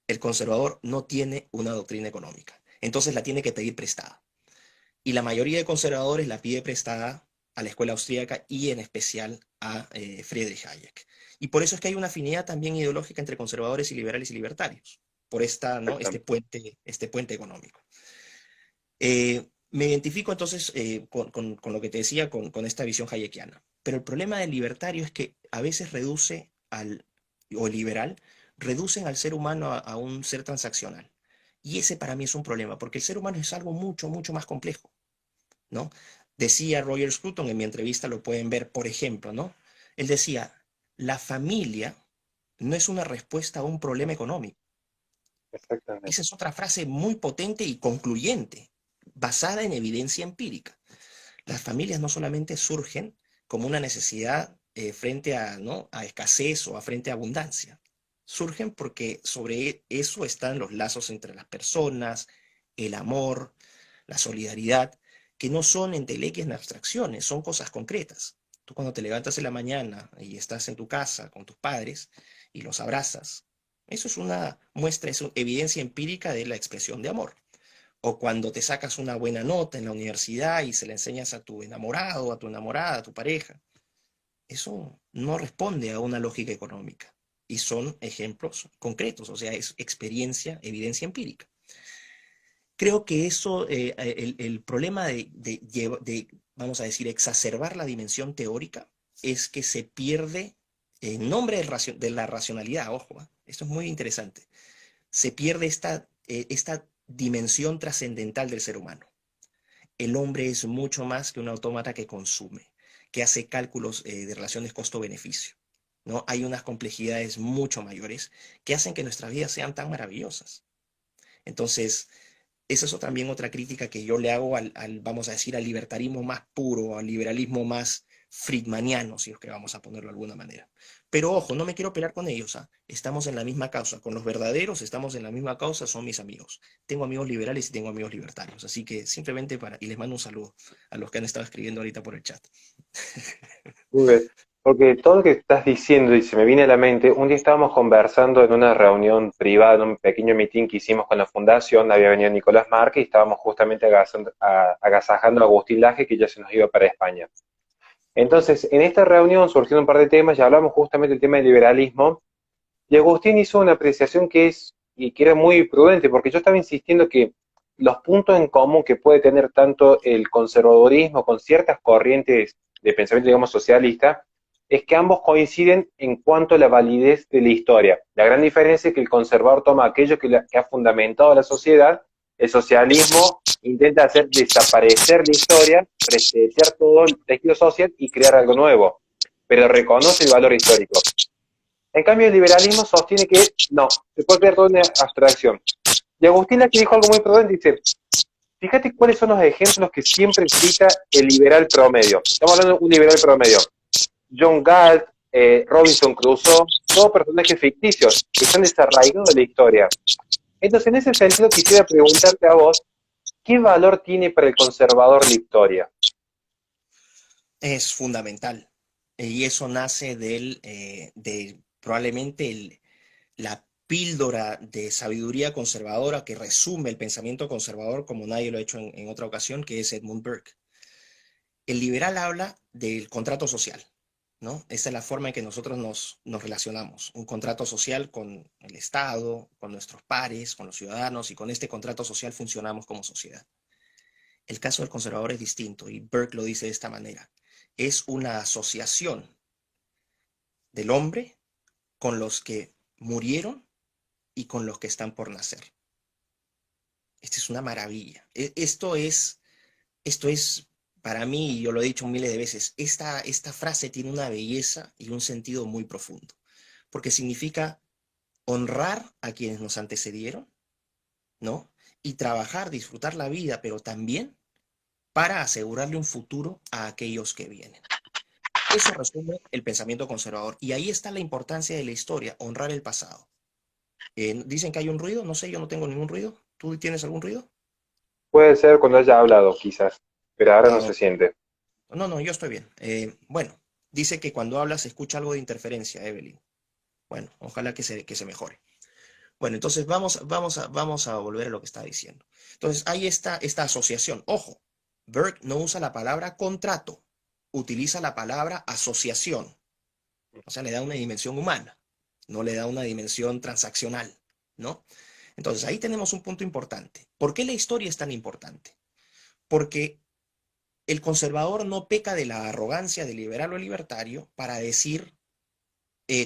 El conservador no tiene una doctrina económica. Entonces la tiene que pedir prestada. Y la mayoría de conservadores la pide prestada a la escuela austríaca y en especial a Friedrich Hayek. Y por eso es que hay una afinidad también ideológica entre conservadores y liberales y libertarios, por esta, ¿no? Este puente económico. Me identifico entonces con lo que te decía, con esta visión hayekiana. Pero el problema del libertario es que a veces reduce o liberal, reducen al ser humano a un ser transaccional. Y ese para mí es un problema, porque el ser humano es algo mucho, mucho más complejo, ¿no? Decía Roger Scruton, en mi entrevista lo pueden ver, por ejemplo, ¿no? Él decía, la familia no es una respuesta a un problema económico. Exactamente. Esa es otra frase muy potente y concluyente, basada en evidencia empírica. Las familias no solamente surgen como una necesidad frente a, ¿no? a escasez o a frente a abundancia, surgen porque sobre eso están los lazos entre las personas, el amor, la solidaridad, que no son entelequias ni abstracciones, son cosas concretas. Tú cuando te levantas en la mañana y estás en tu casa con tus padres y los abrazas, eso es una muestra, es una evidencia empírica de la expresión de amor. O cuando te sacas una buena nota en la universidad y se la enseñas a tu enamorado, a tu enamorada, a tu pareja. Eso no responde a una lógica económica. Y son ejemplos concretos, o sea, es experiencia, evidencia empírica. Creo que eso, el problema vamos a decir, exacerbar la dimensión teórica es que se pierde, en nombre de la racionalidad, ojo, esto es muy interesante, se pierde esta dimensión trascendental del ser humano. El hombre es mucho más que un autómata que consume, que hace cálculos de relaciones costo-beneficio, ¿no? Hay unas complejidades mucho mayores que hacen que nuestras vidas sean tan maravillosas. Entonces, esa es también otra crítica que yo le hago vamos a decir, al libertarismo más puro, al liberalismo más friedmaniano, si es que vamos a ponerlo de alguna manera. Pero ojo, no me quiero pelear con ellos, ¿ah? Estamos en la misma causa, con los verdaderos estamos en la misma causa, son mis amigos. Tengo amigos liberales y tengo amigos libertarios, así que simplemente y les mando un saludo a los que han estado escribiendo ahorita por el chat. Muy bien. Porque todo lo que estás diciendo y se me viene a la mente, un día estábamos conversando en una reunión privada, en un pequeño meeting que hicimos con la fundación, había venido Nicolás Márquez y estábamos justamente agasajando a Agustín Laje, que ya se nos iba para España. Entonces, en esta reunión surgieron un par de temas y hablamos justamente del tema del liberalismo, y Agustín hizo una apreciación y que era muy prudente, porque yo estaba insistiendo que los puntos en común que puede tener tanto el conservadurismo con ciertas corrientes de pensamiento, digamos, socialista, es que ambos coinciden en cuanto a la validez de la historia. La gran diferencia es que el conservador toma aquello que ha fundamentado la sociedad, el socialismo intenta hacer desaparecer la historia, resetear todo el tejido social y crear algo nuevo, pero reconoce el valor histórico. En cambio, el liberalismo sostiene que no, se puede crear toda una abstracción. Y Agustín aquí dijo algo muy prudente, dice, fíjate cuáles son los ejemplos que siempre cita el liberal promedio. Estamos hablando de un liberal promedio. John Galt, Robinson Crusoe, todos personajes ficticios que están desarraigados de la historia. Entonces, en ese sentido, quisiera preguntarte a vos, ¿qué valor tiene para el conservador la historia? Es fundamental. Y eso nace de probablemente la píldora de sabiduría conservadora que resume el pensamiento conservador como nadie lo ha hecho en otra ocasión, que es Edmund Burke. El liberal habla del contrato social, ¿no? Esa es la forma en que nosotros nos relacionamos. Un contrato social con el Estado, con nuestros pares, con los ciudadanos, y con este contrato social funcionamos como sociedad. El caso del conservador es distinto, y Burke lo dice de esta manera. Es una asociación del hombre con los que murieron y con los que están por nacer. Esta es una maravilla. Esto es para mí, y yo lo he dicho miles de veces, esta frase tiene una belleza y un sentido muy profundo, porque significa honrar a quienes nos antecedieron, ¿no? Y trabajar, disfrutar la vida, pero también para asegurarle un futuro a aquellos que vienen. Eso resume el pensamiento conservador. Y ahí está la importancia de la historia, honrar el pasado. Dicen que hay un ruido, no sé, yo no tengo ningún ruido. ¿Tú tienes algún ruido? Puede ser cuando haya hablado, quizás. pero ahora no Ahora, se siente. no, no, yo estoy bien. Bueno, dice que cuando hablas se escucha algo de interferencia, Evelyn. Bueno, ojalá que se mejore. Bueno, entonces vamos a volver a lo que estaba diciendo. Entonces, hay esta asociación. Ojo, Burke no usa la palabra contrato, utiliza la palabra asociación. O sea, le da una dimensión humana, no le da una dimensión transaccional, ¿no? Entonces, ahí tenemos un punto importante. ¿Por qué la historia es tan importante? Porque el conservador no peca de la arrogancia del liberal o libertario para decir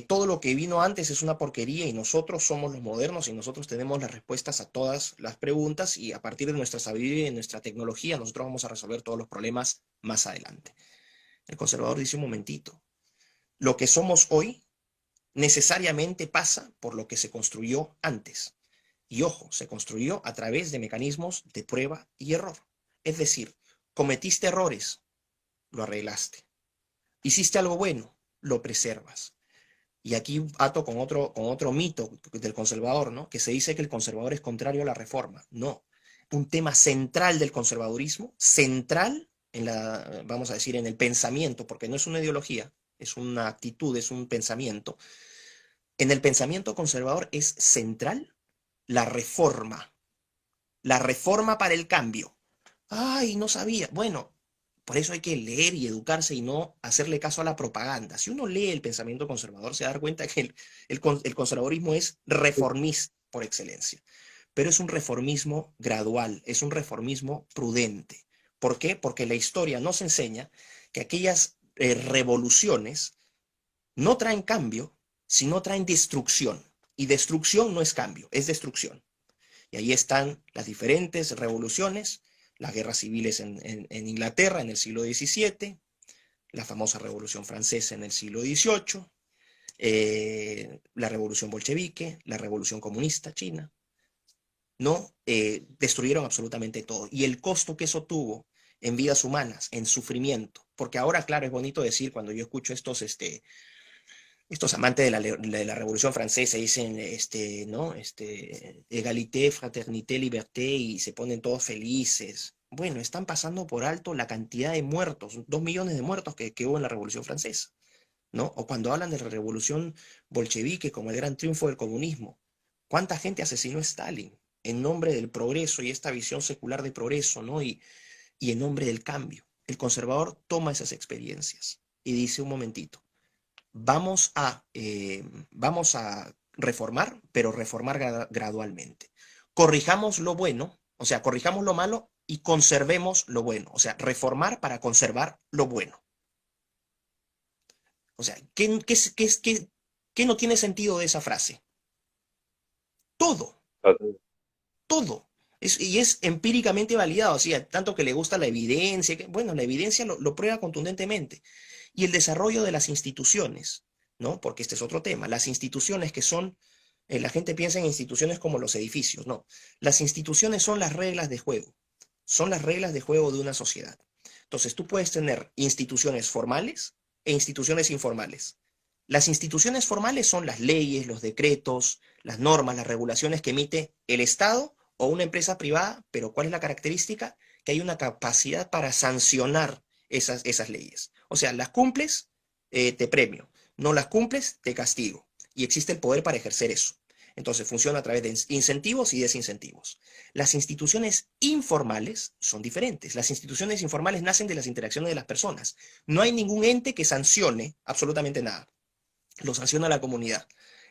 todo lo que vino antes es una porquería y nosotros somos los modernos y nosotros tenemos las respuestas a todas las preguntas y a partir de nuestra sabiduría y nuestra tecnología nosotros vamos a resolver todos los problemas más adelante. El conservador dice un momentito, lo que somos hoy necesariamente pasa por lo que se construyó antes. Y ojo, se construyó a través de mecanismos de prueba y error. Es decir, cometiste errores, lo arreglaste. Hiciste algo bueno, lo preservas. Y aquí ato con otro mito del conservador, ¿no? Que se dice que el conservador es contrario a la reforma. No. Un tema central del conservadurismo, central en la, vamos a decir, en el pensamiento, porque no es una ideología, es una actitud, es un pensamiento. En el pensamiento conservador es central la reforma para el cambio. Ay, no sabía. Bueno, por eso hay que leer y educarse y no hacerle caso a la propaganda. Si uno lee el pensamiento conservador, se da cuenta que el conservadurismo es reformista por excelencia, pero es un reformismo gradual, es un reformismo prudente. ¿Por qué? Porque la historia nos enseña que aquellas revoluciones no traen cambio, sino traen destrucción. Y destrucción no es cambio, es destrucción. Y ahí están las diferentes revoluciones, las guerras civiles en Inglaterra en el siglo XVII, la famosa Revolución Francesa en el siglo XVIII, la Revolución Bolchevique, la Revolución Comunista China, ¿no? Destruyeron absolutamente todo. Y el costo que eso tuvo en vidas humanas, en sufrimiento, porque ahora, claro, es bonito decir cuando yo escucho estos amantes de la Revolución Francesa dicen, ¿no? Égalité, fraternité, liberté, y se ponen todos felices. Bueno, están pasando por alto la cantidad de muertos, 2 millones de muertos que hubo en la Revolución Francesa, ¿no? O cuando hablan de la Revolución Bolchevique como el gran triunfo del comunismo. ¿Cuánta gente asesinó Stalin en nombre del progreso y esta visión secular de progreso, ¿no? Y en nombre del cambio. El conservador toma esas experiencias y dice un momentito, vamos a reformar, pero reformar gradualmente. Corrijamos lo bueno, o sea, corrijamos lo malo y conservemos lo bueno. O sea, reformar para conservar lo bueno. O sea, ¿qué no tiene sentido de esa frase? Todo, todo. Y es empíricamente validado, o sea, tanto que le gusta la evidencia, bueno, la evidencia lo prueba contundentemente. Y el desarrollo de las instituciones, ¿no? Porque este es otro tema. Las instituciones que son, la gente piensa en instituciones como los edificios, no. Las instituciones son las reglas de juego, son las reglas de juego de una sociedad. Entonces, tú puedes tener instituciones formales e instituciones informales. Las instituciones formales son las leyes, los decretos, las normas, las regulaciones que emite el Estado o una empresa privada, pero ¿cuál es la característica? Que hay una capacidad para sancionar esas leyes. O sea, las cumples, te premio. No las cumples, te castigo. Y existe el poder para ejercer eso. Entonces funciona a través de incentivos y desincentivos. Las instituciones informales son diferentes. Las instituciones informales nacen de las interacciones de las personas. No hay ningún ente que sancione absolutamente nada. Lo sanciona la comunidad.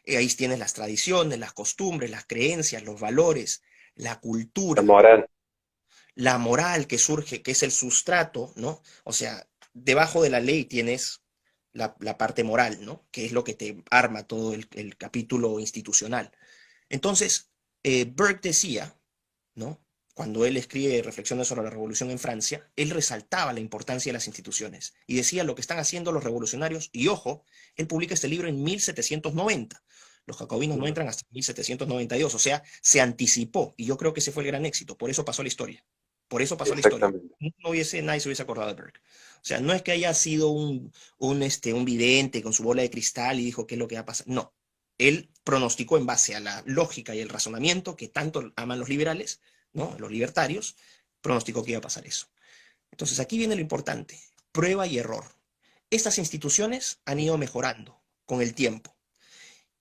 Ahí tienes las tradiciones, las costumbres, las creencias, los valores, la La cultura, moral. la moral que surge, que es el sustrato, ¿no? O sea, debajo de la ley tienes la parte moral, ¿no? Que es lo que te arma todo el capítulo institucional. Entonces, Burke decía, ¿no? Cuando él escribe Reflexiones sobre la Revolución en Francia, él resaltaba la importancia de las instituciones y decía lo que están haciendo los revolucionarios, y ojo, él publica este libro en 1790. Los jacobinos no entran hasta 1792, o sea, se anticipó, y yo creo que ese fue el gran éxito, por eso pasó la historia. Por eso pasó la historia. Exactamente. Nadie se hubiese acordado de Burke. O sea, no es que haya sido un vidente con su bola de cristal y dijo qué es lo que va a pasar. No. Él pronosticó en base a la lógica y el razonamiento que tanto aman los liberales, ¿no? Los libertarios, pronosticó que iba a pasar eso. Entonces aquí viene lo importante, prueba y error. Estas instituciones han ido mejorando con el tiempo.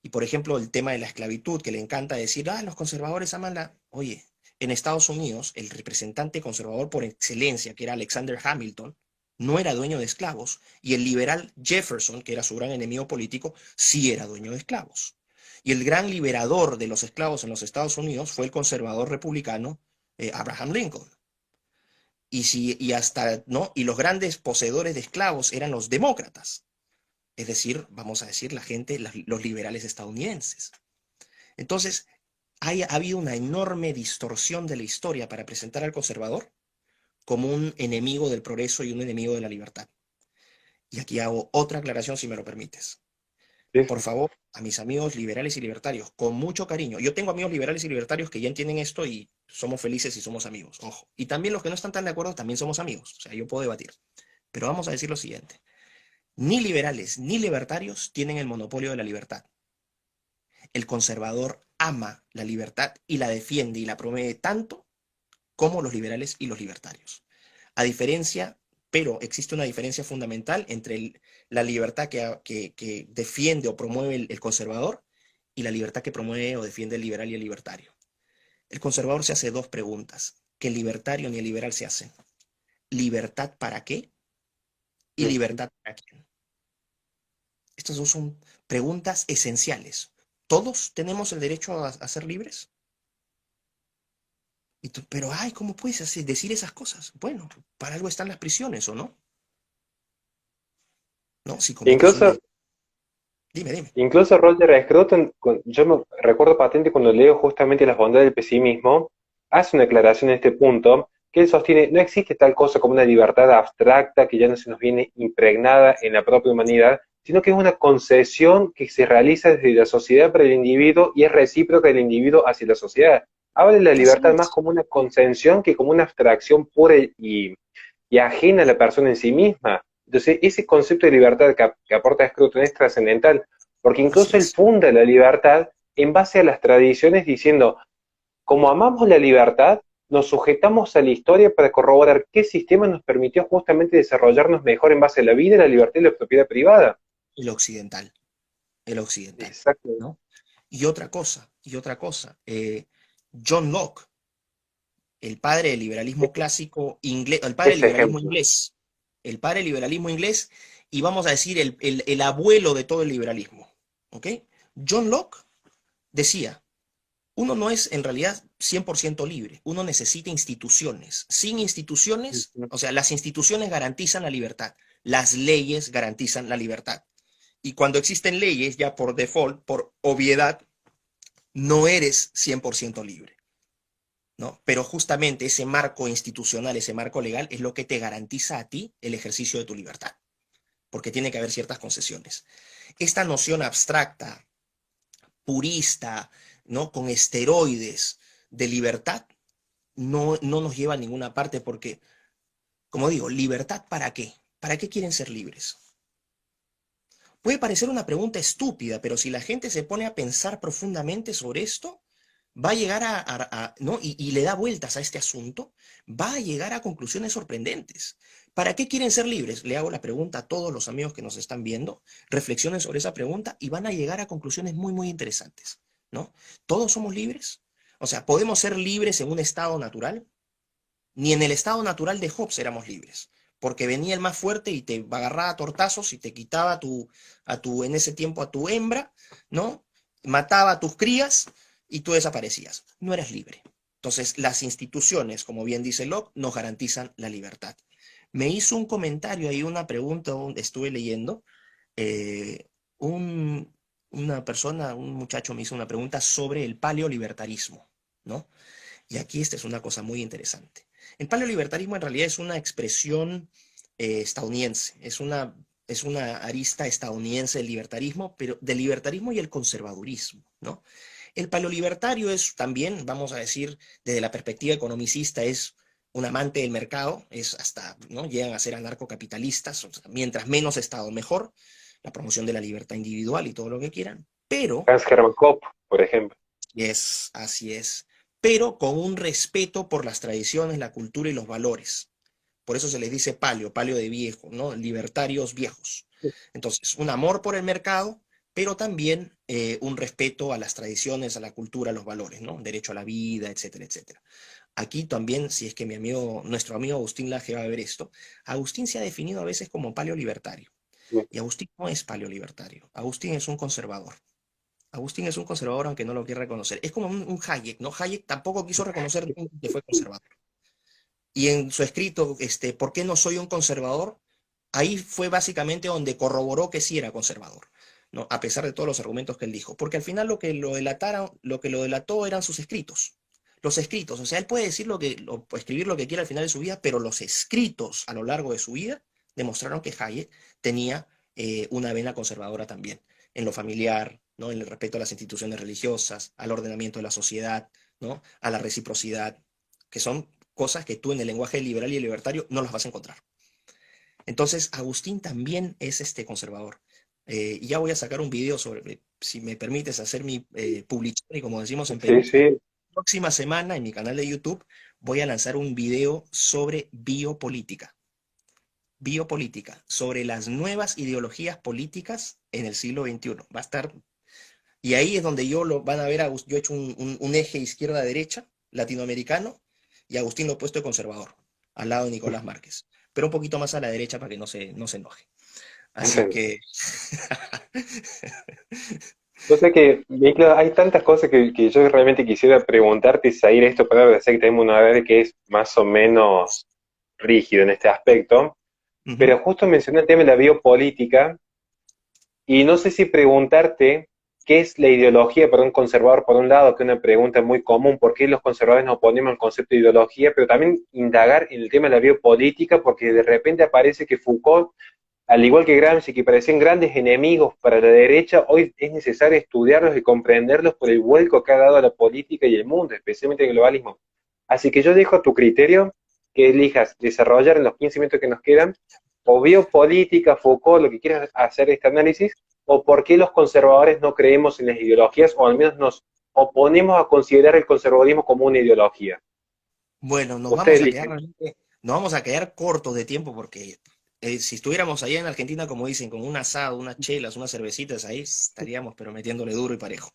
Y por ejemplo, el tema de la esclavitud, que le encanta decir, los conservadores aman la... Oye, en Estados Unidos, el representante conservador por excelencia, que era Alexander Hamilton, no era dueño de esclavos, y el liberal Jefferson, que era su gran enemigo político, sí era dueño de esclavos. Y el gran liberador de los esclavos en los Estados Unidos fue el conservador republicano Abraham Lincoln. Y los grandes poseedores de esclavos eran los demócratas, es decir, vamos a decir, la gente, los liberales estadounidenses. Entonces, ha habido una enorme distorsión de la historia para presentar al conservador como un enemigo del progreso y un enemigo de la libertad. Y aquí hago otra aclaración, si me lo permites. Sí, Por sí. favor, a mis amigos liberales y libertarios, con mucho cariño. Yo tengo amigos liberales y libertarios que ya entienden esto y somos felices y somos amigos, ojo. Y también los que no están tan de acuerdo también somos amigos. O sea, yo puedo debatir. Pero vamos a decir lo siguiente. Ni liberales ni libertarios tienen el monopolio de la libertad. El conservador ama la libertad y la defiende y la promueve tanto como los liberales y los libertarios. A diferencia, pero existe una diferencia fundamental entre la libertad que defiende o promueve el conservador y la libertad que promueve o defiende el liberal y el libertario. El conservador se hace dos preguntas que el libertario ni el liberal se hacen. ¿Libertad para qué? Y Ujú. libertad para quién. Estas dos son preguntas esenciales. ¿Todos tenemos el derecho a ser libres? Pero, ay, ¿cómo puedes decir esas cosas? Bueno, para algo están las prisiones, ¿o no? ¿No? Si cometes un Incluso, delito. Dime, dime. incluso Roger Scruton, yo me recuerdo patente cuando leo justamente las bondades del pesimismo, hace una aclaración en este punto, que él sostiene, no existe tal cosa como una libertad abstracta que ya no se nos viene impregnada en la propia humanidad, sino que es una concesión que se realiza desde la sociedad para el individuo y es recíproca del individuo hacia la sociedad. Habla de la Así libertad más es. como una concesión que como una abstracción pura y ajena a la persona en sí misma. Entonces, ese concepto de libertad que aporta Scruton es trascendental, porque Así incluso él es. funda la libertad en base a las tradiciones diciendo, como amamos la libertad, nos sujetamos a la historia para corroborar qué sistema nos permitió justamente desarrollarnos mejor en base a la vida, la libertad y la propiedad privada. El occidental. El occidental. Exacto. ¿No? Y otra cosa. John Locke, el padre del liberalismo clásico inglés, el padre del Ese liberalismo ejemplo. inglés. El padre del liberalismo inglés y vamos a decir el abuelo de todo el liberalismo. ¿Ok? John Locke decía, uno no es en realidad 100% libre, uno necesita instituciones. Sin instituciones, Ujú. o sea, las instituciones garantizan la libertad, las leyes garantizan la libertad. Y cuando existen leyes, ya por default, por obviedad, no eres 100% libre, ¿no? Pero justamente ese marco institucional, ese marco legal, es lo que te garantiza a ti el ejercicio de tu libertad, porque tiene que haber ciertas concesiones. Esta noción abstracta, purista, ¿no? Con esteroides de libertad, no nos lleva a ninguna parte porque, como digo, ¿libertad para qué? ¿Para qué quieren ser libres? Puede parecer una pregunta estúpida, pero si la gente se pone a pensar profundamente sobre esto, va a llegar ¿no? Y le da vueltas a este asunto, va a llegar a conclusiones sorprendentes. ¿Para qué quieren ser libres? Le hago la pregunta a todos los amigos que nos están viendo, reflexionen sobre esa pregunta y van a llegar a conclusiones muy, muy interesantes, ¿no? ¿Todos somos libres? O sea, ¿podemos ser libres en un estado natural? Ni en el estado natural de Hobbes éramos libres, porque venía el más fuerte y te agarraba a tortazos y te quitaba en ese tiempo a tu hembra, ¿no? Mataba a tus crías y tú desaparecías. No eras libre. Entonces, las instituciones, como bien dice Locke, nos garantizan la libertad. Me hizo un comentario ahí, una pregunta, estuve leyendo, eh, un, una persona, un muchacho me hizo una pregunta sobre el paleolibertarismo, ¿no? Y aquí esta es una cosa muy interesante. El paleolibertarismo en realidad es una expresión estadounidense, es una arista estadounidense del libertarismo, pero del libertarismo y el conservadurismo, ¿no? El paleolibertario es también, vamos a decir, desde la perspectiva economicista, es un amante del mercado, es hasta, ¿no? Llegan a ser anarcocapitalistas, o sea, mientras menos Estado mejor, la promoción de la libertad individual y todo lo que quieran, pero Hans Hermann Kopp, por ejemplo. así es, pero con un respeto por las tradiciones, la cultura y los valores. Por eso se les dice paleo, paleo de viejo, ¿no? Libertarios viejos. Entonces, un amor por el mercado, pero también un respeto a las tradiciones, a la cultura, a los valores, ¿no? Derecho a la vida, etcétera, etcétera. Aquí también, si es que nuestro amigo Agustín Laje va a ver esto, Agustín se ha definido a veces como paleolibertario. Y Agustín no es paleolibertario. Agustín es un conservador. Agustín es un conservador aunque no lo quiera reconocer. Es como un Hayek, ¿no? Hayek tampoco quiso reconocer que fue conservador. Y en su escrito, ¿por qué no soy un conservador? Ahí fue básicamente donde corroboró que sí era conservador, ¿no? A pesar de todos los argumentos que él dijo. Porque al final lo que lo delató eran sus escritos. Los escritos, o sea, él puede decir escribir lo que quiera al final de su vida, pero los escritos a lo largo de su vida demostraron que Hayek tenía una vena conservadora también, en lo familiar, ¿no? En el respeto a las instituciones religiosas, al ordenamiento de la sociedad, ¿no? A la reciprocidad, que son cosas que tú en el lenguaje liberal y libertario no las vas a encontrar. Entonces, Agustín también es conservador. Y ya voy a sacar un video sobre, si me permites hacer mi publicidad, y como decimos en Sí, Perú, sí, próxima semana en mi canal de YouTube voy a lanzar un video sobre biopolítica. Biopolítica, sobre las nuevas ideologías políticas en el siglo XXI. Va a estar, y ahí es donde van a ver, yo he hecho un eje izquierda-derecha latinoamericano y Agustín lo he puesto de conservador, al lado de Nicolás Márquez, pero un poquito más a la derecha para que no se enoje. Así que... yo sé que, Miklo, hay tantas cosas que yo realmente quisiera preguntarte y salir esto, pero sé que tenemos una edad que es más o menos rígido en este aspecto, Ujú. pero justo mencioné el tema de la biopolítica y no sé si preguntarte qué es la ideología para un conservador, por un lado, que es una pregunta muy común, por qué los conservadores nos oponemos al concepto de ideología, pero también indagar en el tema de la biopolítica, porque de repente aparece que Foucault, al igual que Gramsci, que parecían grandes enemigos para la derecha, hoy es necesario estudiarlos y comprenderlos por el vuelco que ha dado a la política y el mundo, especialmente el globalismo. Así que yo dejo a tu criterio que elijas desarrollar en los 15 minutos que nos quedan, o biopolítica, Foucault, lo que quieras hacer este análisis, o por qué los conservadores no creemos en las ideologías, o al menos nos oponemos a considerar el conservadurismo como una ideología. Bueno, Usted elige. nos vamos a quedar cortos de tiempo porque si estuviéramos allá en Argentina, como dicen, con un asado, unas chelas, unas cervecitas, ahí estaríamos pero metiéndole duro y parejo.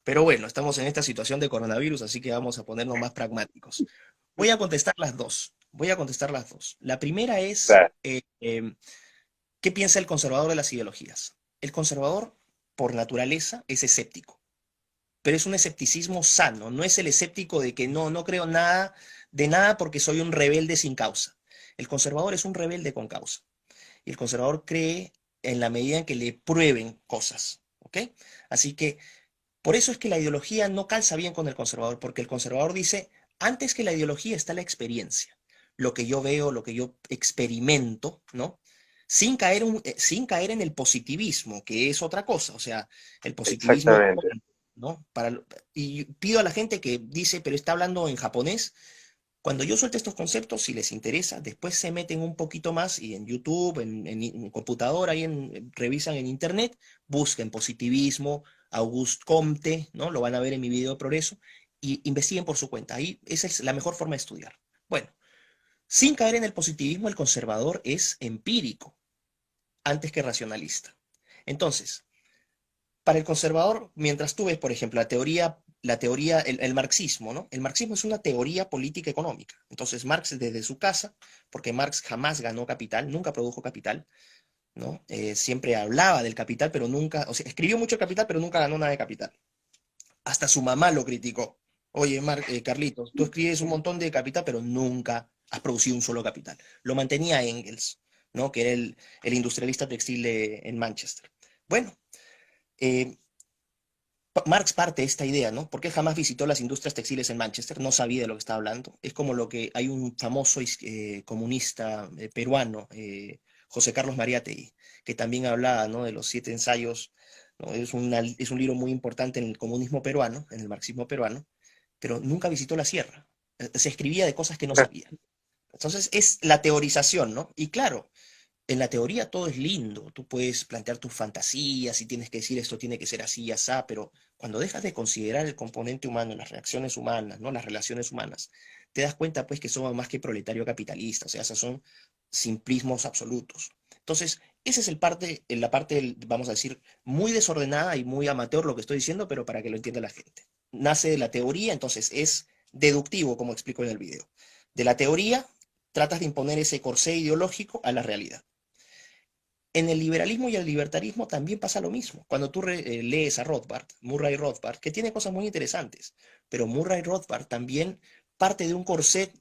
Pero bueno, estamos en esta situación de coronavirus, así que vamos a ponernos más pragmáticos. Voy a contestar las dos. Voy a contestar las dos. La primera es, Claro, ¿qué piensa el conservador de las ideologías? El conservador, por naturaleza, es escéptico, pero es un escepticismo sano, no es el escéptico de que no creo nada de nada porque soy un rebelde sin causa. El conservador es un rebelde con causa. Y el conservador cree en la medida en que le prueben cosas, ¿ok? Así que por eso es que la ideología no calza bien con el conservador, porque el conservador dice, antes que la ideología está la experiencia, lo que yo veo, lo que yo experimento, ¿no? Sin caer en el positivismo, que es otra cosa, o sea, el positivismo exactamente. económico, ¿no? Y pido a la gente que dice, pero está hablando en japonés, cuando yo suelte estos conceptos, si les interesa, después se meten un poquito más y en YouTube, en computadora, revisan en Internet, busquen positivismo, Auguste Comte, ¿no? Lo van a ver en mi video de progreso, y investiguen por su cuenta. Ahí esa es la mejor forma de estudiar. Bueno, sin caer en el positivismo, el conservador es empírico antes que racionalista. Entonces, para el conservador, mientras tú ves, por ejemplo, el marxismo, ¿no? El marxismo es una teoría política económica. Entonces, Marx desde su casa, porque Marx jamás ganó capital, nunca produjo capital, ¿no? Siempre hablaba del capital, pero nunca, o sea, escribió mucho capital, pero nunca ganó nada de capital. Hasta su mamá lo criticó. Oye, Carlitos, tú escribes un montón de capital, pero nunca has producido un solo capital. Lo mantenía Engels, ¿no? Que era el industrialista textil en Manchester. Bueno, eh, Marx parte de esta idea, ¿no? Porque él jamás visitó las industrias textiles en Manchester, no sabía de lo que estaba hablando. Es como lo que hay un famoso comunista peruano, José Carlos Mariátegui, que también hablaba, ¿no? De los 7 ensayos, ¿no? Es un libro muy importante en el comunismo peruano, en el marxismo peruano, pero nunca visitó la sierra. Se escribía de cosas que no sabía. Entonces es la teorización, ¿no? Y claro, en la teoría todo es lindo, tú puedes plantear tus fantasías y tienes que decir esto tiene que ser así y así, pero cuando dejas de considerar el componente humano, las reacciones humanas, ¿no? Las relaciones humanas, te das cuenta pues que somos más que proletario capitalista, o sea, esos son simplismos absolutos. Entonces, esa es la parte, vamos a decir, muy desordenada y muy amateur lo que estoy diciendo, pero para que lo entienda la gente. Nace de la teoría, entonces es deductivo, como explico en el video. De la teoría, tratas de imponer ese corsé ideológico a la realidad. En el liberalismo y el libertarismo también pasa lo mismo. Cuando tú lees a Rothbard, Murray Rothbard, que tiene cosas muy interesantes, pero Murray Rothbard también parte de un corset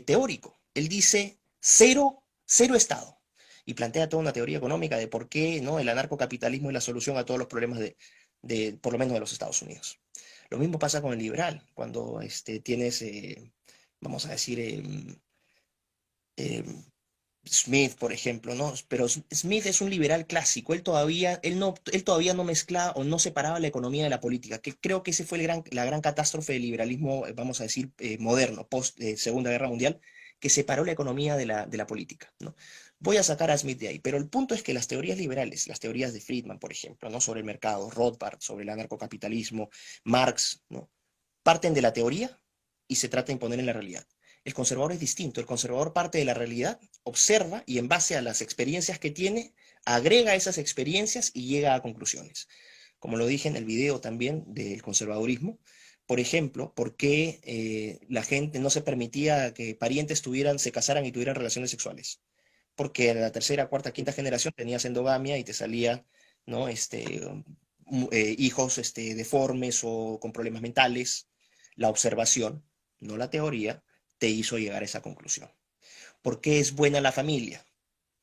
teórico. Él dice cero, cero Estado y plantea toda una teoría económica de por qué, ¿no?, el anarcocapitalismo es la solución a todos los problemas por lo menos de los Estados Unidos. Lo mismo pasa con el liberal, cuando tienes, vamos a decir, eh, Smith, por ejemplo, ¿no? Pero Smith es un liberal clásico, él todavía no mezclaba o no separaba la economía de la política, que creo que ese fue la gran catástrofe del liberalismo, vamos a decir, moderno, post Segunda Guerra Mundial, que separó la economía de la política, ¿no? Voy a sacar a Smith de ahí, pero el punto es que las teorías liberales, las teorías de Friedman, por ejemplo, ¿no?, sobre el mercado, Rothbard, sobre el anarcocapitalismo, Marx, ¿no?, parten de la teoría y se trata de imponer en la realidad. El conservador es distinto. El conservador parte de la realidad, observa y en base a las experiencias que tiene, agrega esas experiencias y llega a conclusiones. Como lo dije en el video también del conservadurismo, por ejemplo, ¿por qué la gente no se permitía que parientes se casaran y tuvieran relaciones sexuales? Porque en la tercera, cuarta, quinta generación tenías endogamia y te salía, ¿no?, hijos deformes o con problemas mentales. La observación, no la teoría, te hizo llegar a esa conclusión. ¿Por qué es buena la familia?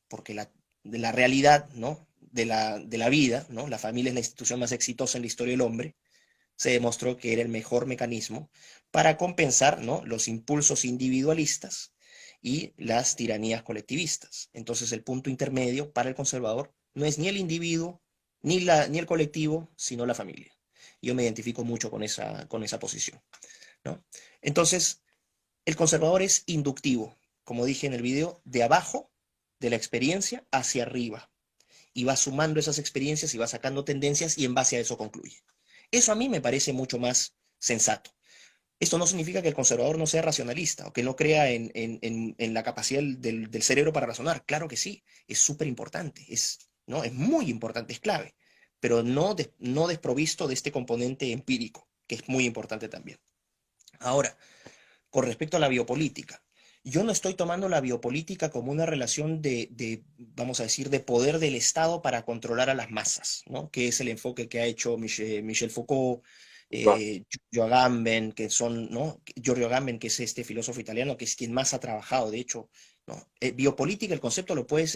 Porque de la realidad, ¿no?, de la vida, ¿no?, la familia es la institución más exitosa en la historia del hombre, se demostró que era el mejor mecanismo para compensar, ¿no?, los impulsos individualistas y las tiranías colectivistas. Entonces el punto intermedio para el conservador no es ni el individuo, ni el colectivo, sino la familia. Yo me identifico mucho con esa posición, ¿no? Entonces, el conservador es inductivo, como dije en el video, de abajo, de la experiencia, hacia arriba. Y va sumando esas experiencias y va sacando tendencias y en base a eso concluye. Eso a mí me parece mucho más sensato. Esto no significa que el conservador no sea racionalista o que no crea en la capacidad del cerebro para razonar. Claro que sí, es súper importante, ¿no?, es muy importante, es clave, pero no desprovisto de este componente empírico, que es muy importante también. Ahora, con respecto a la biopolítica, yo no estoy tomando la biopolítica como una relación vamos a decir, de poder del Estado para controlar a las masas, ¿no?, que es el enfoque que ha hecho Michel Foucault, Bueno, Giorgio Agamben, ¿no?, Giorgio Agamben, que es este filósofo italiano, que es quien más ha trabajado, de hecho, ¿no? Biopolítica, el concepto lo puedes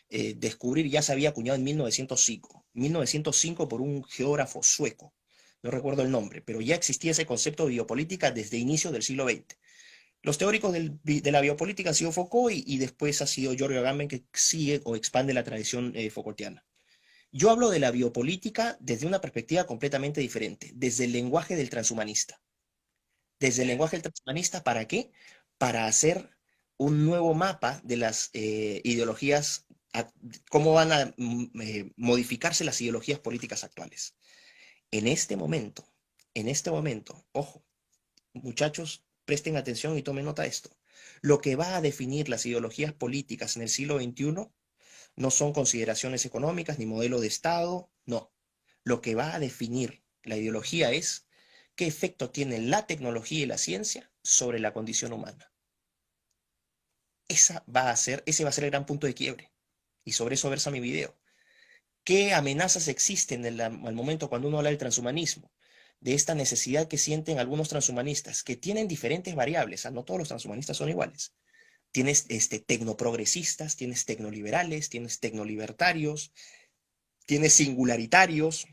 descubrir, ya se había acuñado en 1905 por un geógrafo sueco, no recuerdo el nombre, pero ya existía ese concepto de biopolítica desde inicios del siglo XX. Los teóricos de la biopolítica han sido Foucault y después ha sido Giorgio Agamben, que sigue o expande la tradición Foucaultiana. Yo hablo de la biopolítica desde una perspectiva completamente diferente, desde el lenguaje del transhumanista. Desde el lenguaje del transhumanista, ¿para qué? Para hacer un nuevo mapa de las ideologías, cómo van a modificarse las ideologías políticas actuales. En este momento, ojo, muchachos, presten atención y tomen nota de esto. Lo que va a definir las ideologías políticas en el siglo XXI no son consideraciones económicas ni modelo de Estado, no. Lo que va a definir la ideología es qué efecto tiene la tecnología y la ciencia sobre la condición humana. Ese va a ser el gran punto de quiebre. Y sobre eso versa mi video. ¿Qué amenazas existen al momento cuando uno habla del transhumanismo? De esta necesidad que sienten algunos transhumanistas, que tienen diferentes variables, no todos los transhumanistas son iguales. Tienes tecnoprogresistas, tienes tecnoliberales, tienes tecnolibertarios, tienes singularitarios,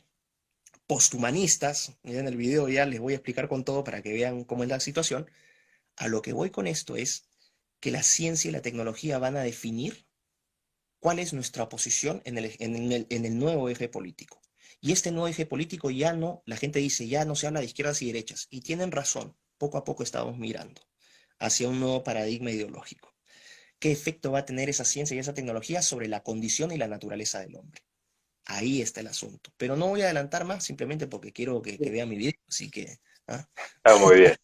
posthumanistas. En el video ya les voy a explicar con todo para que vean cómo es la situación. A lo que voy con esto es que la ciencia y la tecnología van a definir cuál es nuestra posición en el nuevo eje político. Y este nuevo eje político ya no, la gente dice, ya no se habla de izquierdas y derechas. Y tienen razón, poco a poco estamos mirando hacia un nuevo paradigma ideológico. ¿Qué efecto va a tener esa ciencia y esa tecnología sobre la condición y la naturaleza del hombre? Ahí está el asunto. Pero no voy a adelantar más simplemente porque quiero que vean mi video. Así que, ¿ah? está muy bien.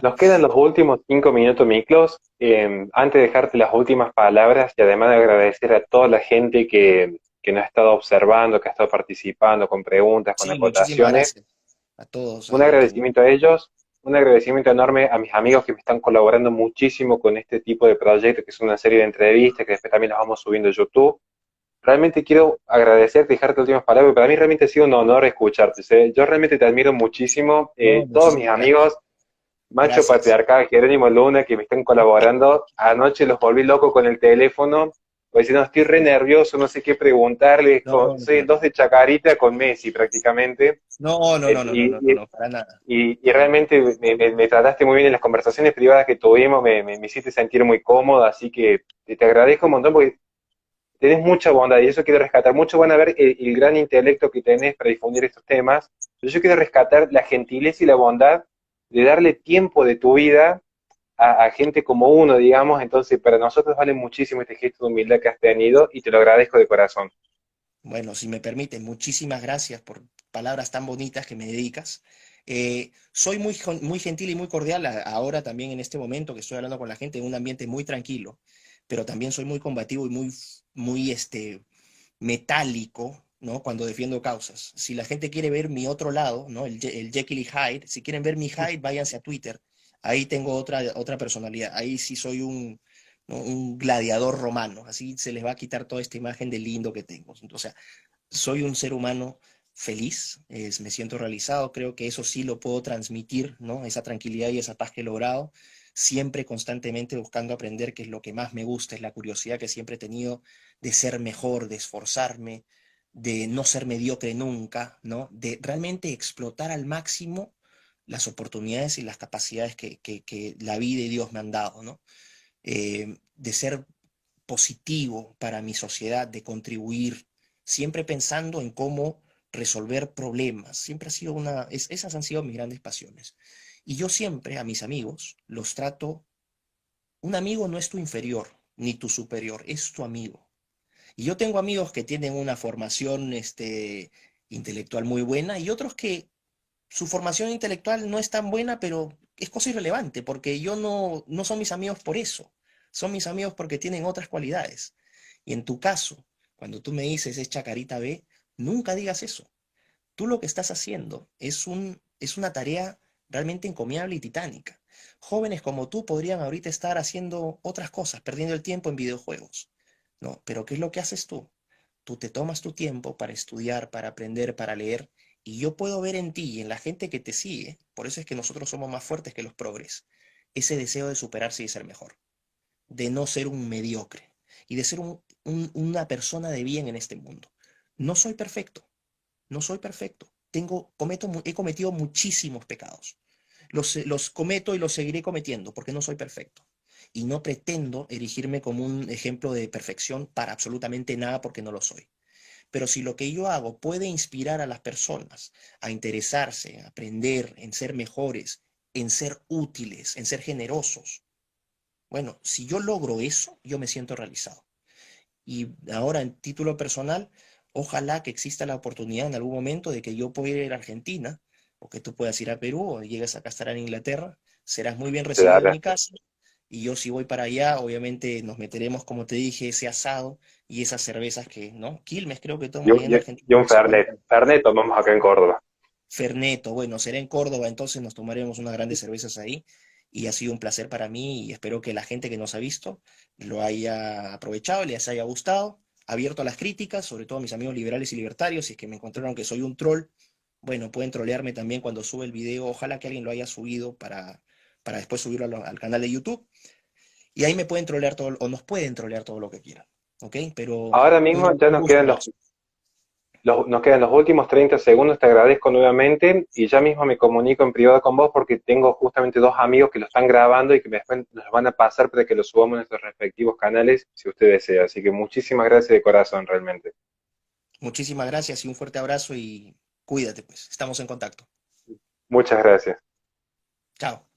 Nos quedan los últimos 5 minutos, Miklos. Antes de dejarte las últimas palabras y además de agradecer a toda la gente que nos ha estado observando, que ha estado participando con preguntas, con Sí, muchísimas acotaciones, gracias a todos un ahí que... agradecimiento a ellos, un agradecimiento enorme a mis amigos que me están colaborando muchísimo con este tipo de proyectos, que es una serie de entrevistas que después también las vamos subiendo a YouTube. Realmente quiero agradecerte, dejarte últimas palabras, porque para mí realmente ha sido un honor escucharte. ¿Sí? Yo realmente te admiro muchísimo. No, Todos mis muchísimas gracias. amigos, Macho Gracias. Patriarcal, Jerónimo Luna, que me están colaborando, anoche los volví loco con el teléfono, pues si no, estoy re nervioso, no sé qué preguntarles, No, soy el dos de Chacarita con Messi prácticamente. no, no, no, no, no, no, no, no, para nada. Y realmente me trataste muy bien en las conversaciones privadas que tuvimos, me hiciste sentir muy cómodo, así que te agradezco un montón porque tenés mucha bondad y eso quiero rescatar. Muchos van a ver el gran intelecto que tenés para difundir estos temas, pero yo quiero rescatar la gentileza y la bondad de darle tiempo de tu vida a gente como uno, digamos. Entonces, para nosotros vale muchísimo este gesto de humildad que has tenido y te lo agradezco de corazón. Bueno, si me permite, muchísimas gracias por palabras tan bonitas que me dedicas. Soy muy gentil y muy cordial ahora también en este momento que estoy hablando con la gente en un ambiente muy tranquilo, pero también soy muy combativo y muy metálico, ¿no? Cuando defiendo causas. Si la gente quiere ver mi otro lado, ¿no? El Jekyll y Hyde, si quieren ver mi Hyde, váyanse a Twitter. Ahí tengo otra personalidad. Ahí sí soy ¿no? Un gladiador romano. Así se les va a quitar toda esta imagen de lindo que tengo. O sea, soy un ser humano feliz, me siento realizado, creo que eso sí lo puedo transmitir, ¿no? Esa tranquilidad y esa paz que he logrado, siempre constantemente buscando aprender, que es lo que más me gusta, es la curiosidad que siempre he tenido de ser mejor, de esforzarme, de no ser mediocre nunca, ¿no? De realmente explotar al máximo las oportunidades y las capacidades que la vida y Dios me han dado, ¿no? De ser positivo para mi sociedad, de contribuir, siempre pensando en cómo resolver problemas. Siempre ha sido esas han sido mis grandes pasiones. Y yo siempre a mis amigos los trato, un amigo no es tu inferior ni tu superior, es tu amigo. Y yo tengo amigos que tienen una formación intelectual muy buena y otros que su formación intelectual no es tan buena, pero es cosa irrelevante, porque yo no son mis amigos por eso, son mis amigos porque tienen otras cualidades. Y en tu caso, cuando tú me dices es Chacarita B, nunca digas eso. Tú lo que estás haciendo es una tarea realmente encomiable y titánica. Jóvenes como tú podrían ahorita estar haciendo otras cosas, perdiendo el tiempo en videojuegos. No, pero ¿qué es lo que haces tú? Tú te tomas tu tiempo para estudiar, para aprender, para leer, y yo puedo ver en ti y en la gente que te sigue, por eso es que nosotros somos más fuertes que los progres, ese deseo de superarse y ser mejor, de no ser un mediocre y de ser una persona de bien en este mundo. No soy perfecto, no soy perfecto. He cometido muchísimos pecados. Los cometo y los seguiré cometiendo porque no soy perfecto. Y no pretendo erigirme como un ejemplo de perfección para absolutamente nada porque no lo soy. Pero si lo que yo hago puede inspirar a las personas a interesarse, a aprender, en ser mejores, en ser útiles, en ser generosos, bueno, si yo logro eso, yo me siento realizado. Y ahora en título personal, ojalá que exista la oportunidad en algún momento de que yo pueda ir a Argentina, o que tú puedas ir a Perú, o llegues acá a estar en Inglaterra, serás muy bien recibido en Dale. mi casa. Y yo si voy para allá, obviamente nos meteremos, como te dije, ese asado y esas cervezas que, ¿no? Quilmes creo que toman allá en Y Argentina, un no sé cuál es. Fernet. Fernet tomamos acá en Córdoba. Ferneto, bueno, será en Córdoba, entonces nos tomaremos unas grandes cervezas ahí y ha sido un placer para mí y espero que la gente que nos ha visto lo haya aprovechado, les haya gustado, abierto a las críticas, sobre todo a mis amigos liberales y libertarios, si es que me encontraron que soy un troll, bueno, pueden trolearme también cuando sube el video, ojalá que alguien lo haya subido para después subirlo al canal de YouTube y ahí me pueden trolear todo, o nos pueden trolear todo lo que quieran, ¿ok? Pero Ahora mismo ya un nos gusto, quedan Max. nos quedan los últimos 30 segundos, te agradezco nuevamente y ya mismo me comunico en privado con vos porque tengo justamente dos amigos que lo están grabando y que después nos van a pasar para que lo subamos a nuestros respectivos canales si usted desea. Así que muchísimas gracias de corazón, realmente. Muchísimas gracias y un fuerte abrazo y cuídate, pues. Estamos en contacto. Muchas gracias. Chao.